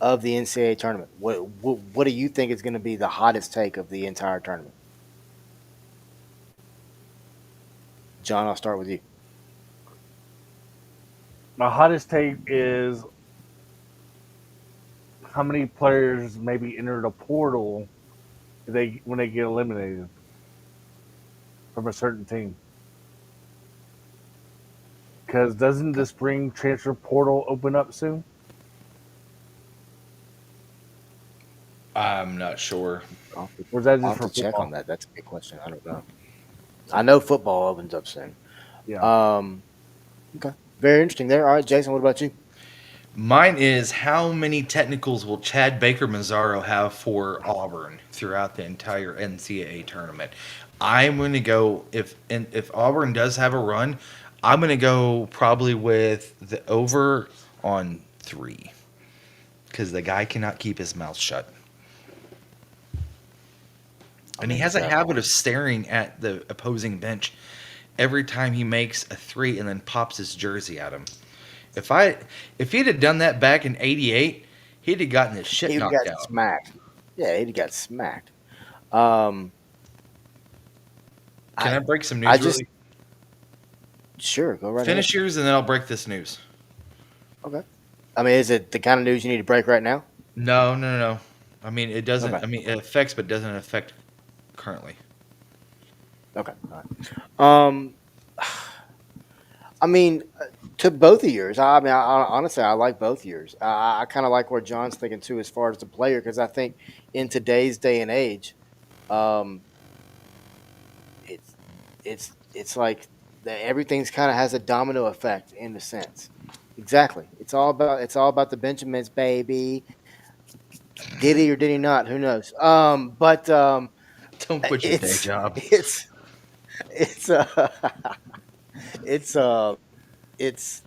of the NCAA tournament. What do you think is going to be the hottest take of the entire tournament? John, I'll start with you. My hottest take is how many players maybe enter the portal when they get eliminated from a certain team. Because doesn't the spring transfer portal open up soon? I'm not sure. Or is that I'll just have for to check football? on that. That's a good question. I don't know. I know football opens up soon. Yeah. Okay. Very interesting there. All right, Jason, what about you? Mine is how many technicals will Chad Baker Mazzaro have for Auburn throughout the entire NCAA tournament? I'm going to go if Auburn does have a run, I'm going to go probably with the over on 3 because the guy cannot keep his mouth shut. And he has a habit of staring at the opposing bench every time he makes a 3 and then pops his jersey at him. If he'd have done that back in '88, he'd have gotten his shit He knocked got out. smacked. Yeah, he got smacked. Um, Can I I break some I news just really? sure go right ahead. Finish yours and then I'll break this news. Okay. I mean, is it the kind of news you need to break right now? No, no, no, no. I mean, it doesn't. Okay. I mean, it affects, but doesn't affect currently. Okay. All right. I mean, to both of yours. I mean, honestly, I like both yours. I kind of like where John's thinking too, as far as the player, because I think in today's day and age, um, it's it's like everything's kind of has a domino effect in a sense. Exactly. It's all about the Benjamins, baby. Did he or did he not? Who knows? But Don't quit your day it's job. it's it's it's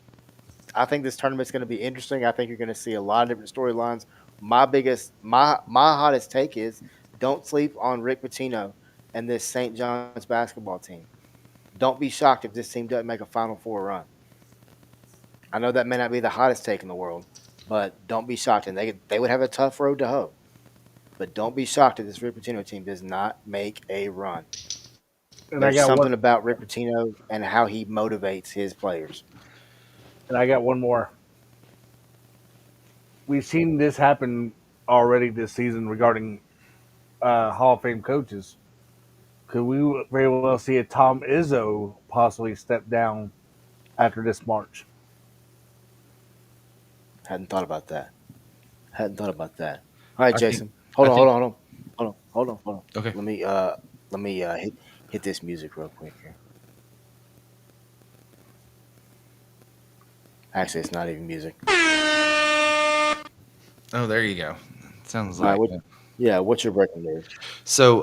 I think this tournament's going to be interesting. I think you're going to see a lot of different storylines. My hottest take is don't sleep on Rick Pitino and this St. John's basketball team. Don't be shocked if this team doesn't make a Final Four run. I know that may not be the hottest take in the world, but don't be shocked. And they would have a tough road to hoe. But don't be shocked if this Rick Pitino team does not make a run. And I There's got one. something about Rick Pitino and how he motivates his players. And I got one more. We've seen this happen already this season regarding Hall of Fame coaches. Could we very well see a Tom Izzo possibly step down after this March? Hadn't thought about that. Hadn't thought about that. All right, I think. Jason. Hold I on, think. hold on, hold on, hold on, hold on, hold on. Okay. Let me hit this music real quick here. Actually, it's not even music. Oh, there you go. Sounds All right, like. yeah, what's your breaking news? So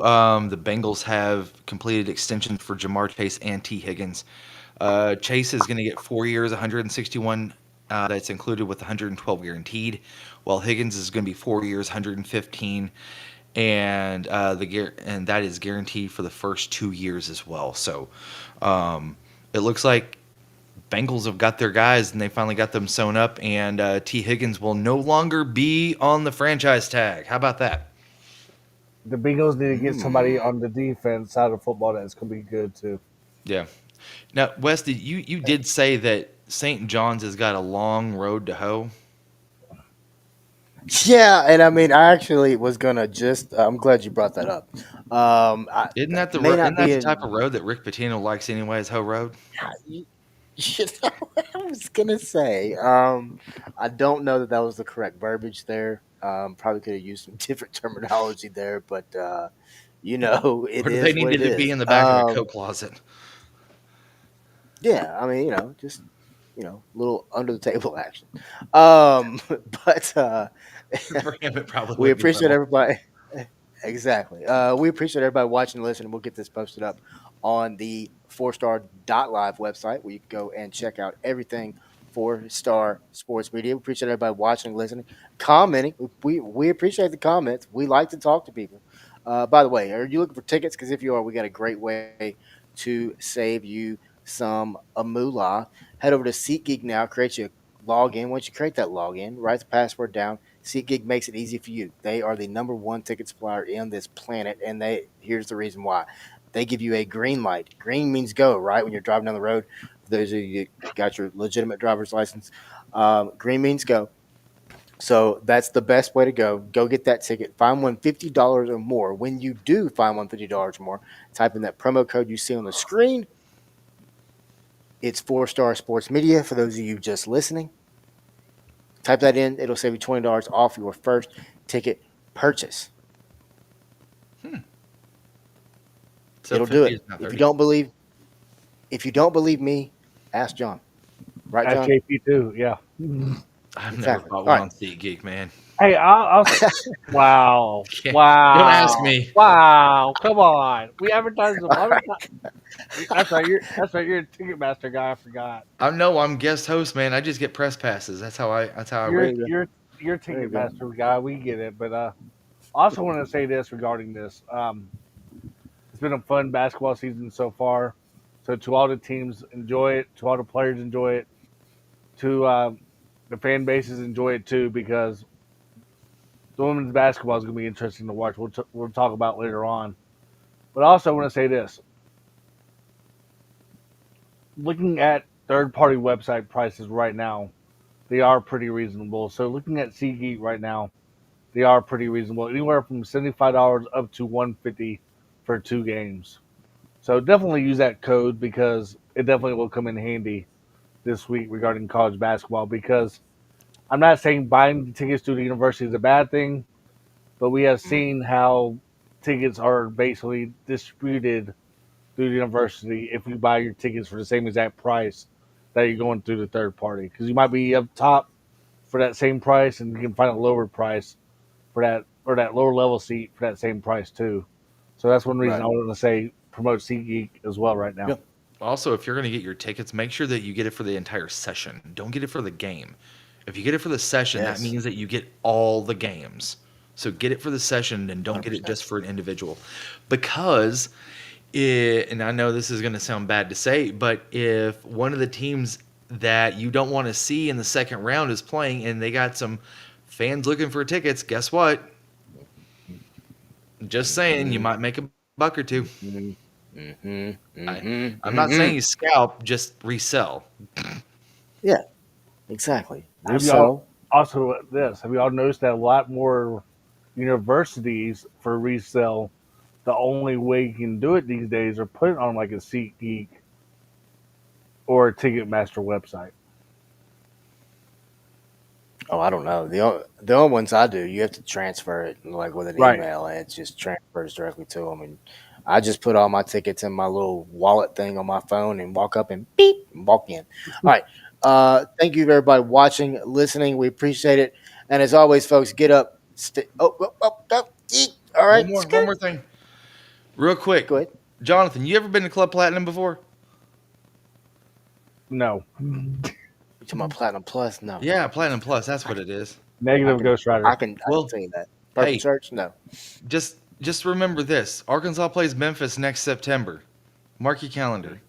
the Bengals have completed extensions for Jamar Chase and T. Higgins. Chase is going to get 4 years, 161. That's included with 112 guaranteed, while Higgins is going to be 4 years, 115, and and that is guaranteed for the first 2 years as well. So it looks like Bengals have got their guys and they finally got them sewn up, and T. Higgins will no longer be on the franchise tag. How about that? The Bengals need to get somebody Hmm. on the defense side of football that's going to be good too. Yeah. Now, Westy, you did say that St. John's has got a long road to hoe. Yeah, and I mean, I actually was gonna just. I'm glad you brought that up. Isn't that the May isn't not that be the type in. of road that Rick Pitino likes anyways, hoe road? You, you know what I was gonna say. I don't know that that was the correct verbiage there. Probably could have used some different terminology there, but it Or do they is what it needed to be is. in the back of a coat closet? Yeah, I mean, just little under the table action. Um, but For him, it probably we would be appreciate little. everybody. Exactly. We appreciate everybody watching and listening. We'll get this posted up on the 4star.live website where you can go and check out everything 4 Star Sports Media. We appreciate everybody watching and listening, commenting. We appreciate the comments. We like to talk to people. By the way, are you looking for tickets? Because if you are, we got a great way to save you some a moolah. Head over to SeatGeek now. Create your login. Once you create that login, write the password down. SeatGeek makes it easy for you. They are the number one ticket supplier in this planet, and here's the reason why. They give you a green light. Green means go, right? When you're driving down the road, for those of you that got your legitimate driver's license, green means go. So that's the best way to go. Go get that ticket. Find one $50 or more. When you do find one $50 or more, type in that promo code you see on the screen. It's 4 Star Sports Media for those of you just listening. Type that in. It'll save you $20 off your first ticket purchase. So It'll do 50 it. is now If you 30. don't believe me, ask John. Right, At John? JP too, yeah. I've never Exactly. bought All one right. on SeatGeek, man. Hey, I'll wow, Yeah, don't ask wow, me. wow. Come on, we advertise them. That's right. That's right. You're a Ticketmaster guy. I forgot. I'm guest host, man. I just get press passes. That's how I There You're roll. you go. you're you're a There you go. Ticketmaster guy. We get it. But I also want to say this regarding this. It's been a fun basketball season so far. So to all the teams, enjoy it. To all the players, enjoy it. to the fan bases enjoy it too, because the women's basketball is going to be interesting to watch. We'll talk about later on. But also, I want to say this: looking at third-party website prices right now, they are pretty reasonable. So, looking at SeatGeek right now, they are pretty reasonable, anywhere from $75 up to $150 for 2 games. So, definitely use that code, because it definitely will come in handy this week regarding college basketball. Because I'm not saying buying tickets to the university is a bad thing, but we have seen how tickets are basically distributed through the university if you buy your tickets for the same exact price that you're going through the third party. Because you might be up top for that same price, and you can find a lower price for that, or that lower level seat for that same price too. So that's one reason Right. I want to say promote SeatGeek as well right now. Yeah. Also, if you're going to get your tickets, make sure that you get it for the entire session. Don't get it for the game. If you get it for the session, Yes. that means that you get all the games. So get it for the session and don't get it 100%. just for an individual. Because, and I know this is going to sound bad to say, but if one of the teams that you don't want to see in the second round is playing and they got some fans looking for tickets, guess what? Just saying, you might make a buck or two. I'm not saying you scalp, just resell. Yeah, exactly. Have y'all also have y'all noticed that a lot more universities for resale, the only way you can do it these days are put it on like a SeatGeek or a Ticketmaster website. Oh, I don't know. The only ones I do, you have to transfer it like with an Right. email, and it just transfers directly to them. And I just put all my tickets in my little wallet thing on my phone and walk up and beep and walk in. All right. Thank you everybody watching, listening. We appreciate it. And as always, folks, get up. Eat. All right. One more thing. Real quick. Go ahead. Jonathan, you ever been to Club Platinum before? No. You talking about Platinum Plus? No. Yeah, Platinum Plus. That's what it is. Negative Ghost Rider. I can Well, say that. Purple hey. Church? No. Just remember this. Arkansas plays Memphis next September. Mark your calendar.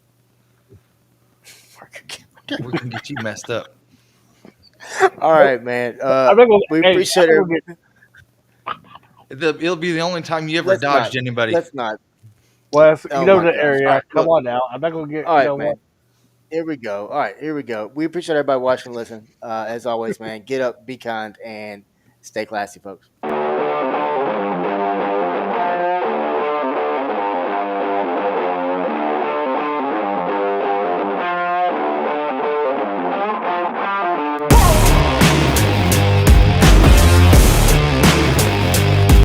We're going to get you messed up. All right, man. I'm not gonna- We hey, appreciate I'm it. gonna get- It'll be the only time you ever Let's dodged not. anybody. Let's not. Wes, Oh you know my the gosh. area. All right, Come look. on now. I'm not gonna get. All right, you know man. what? Here we go. All right, here we go. We appreciate everybody watching and listening. As always, man, get up, be kind, and stay classy, folks.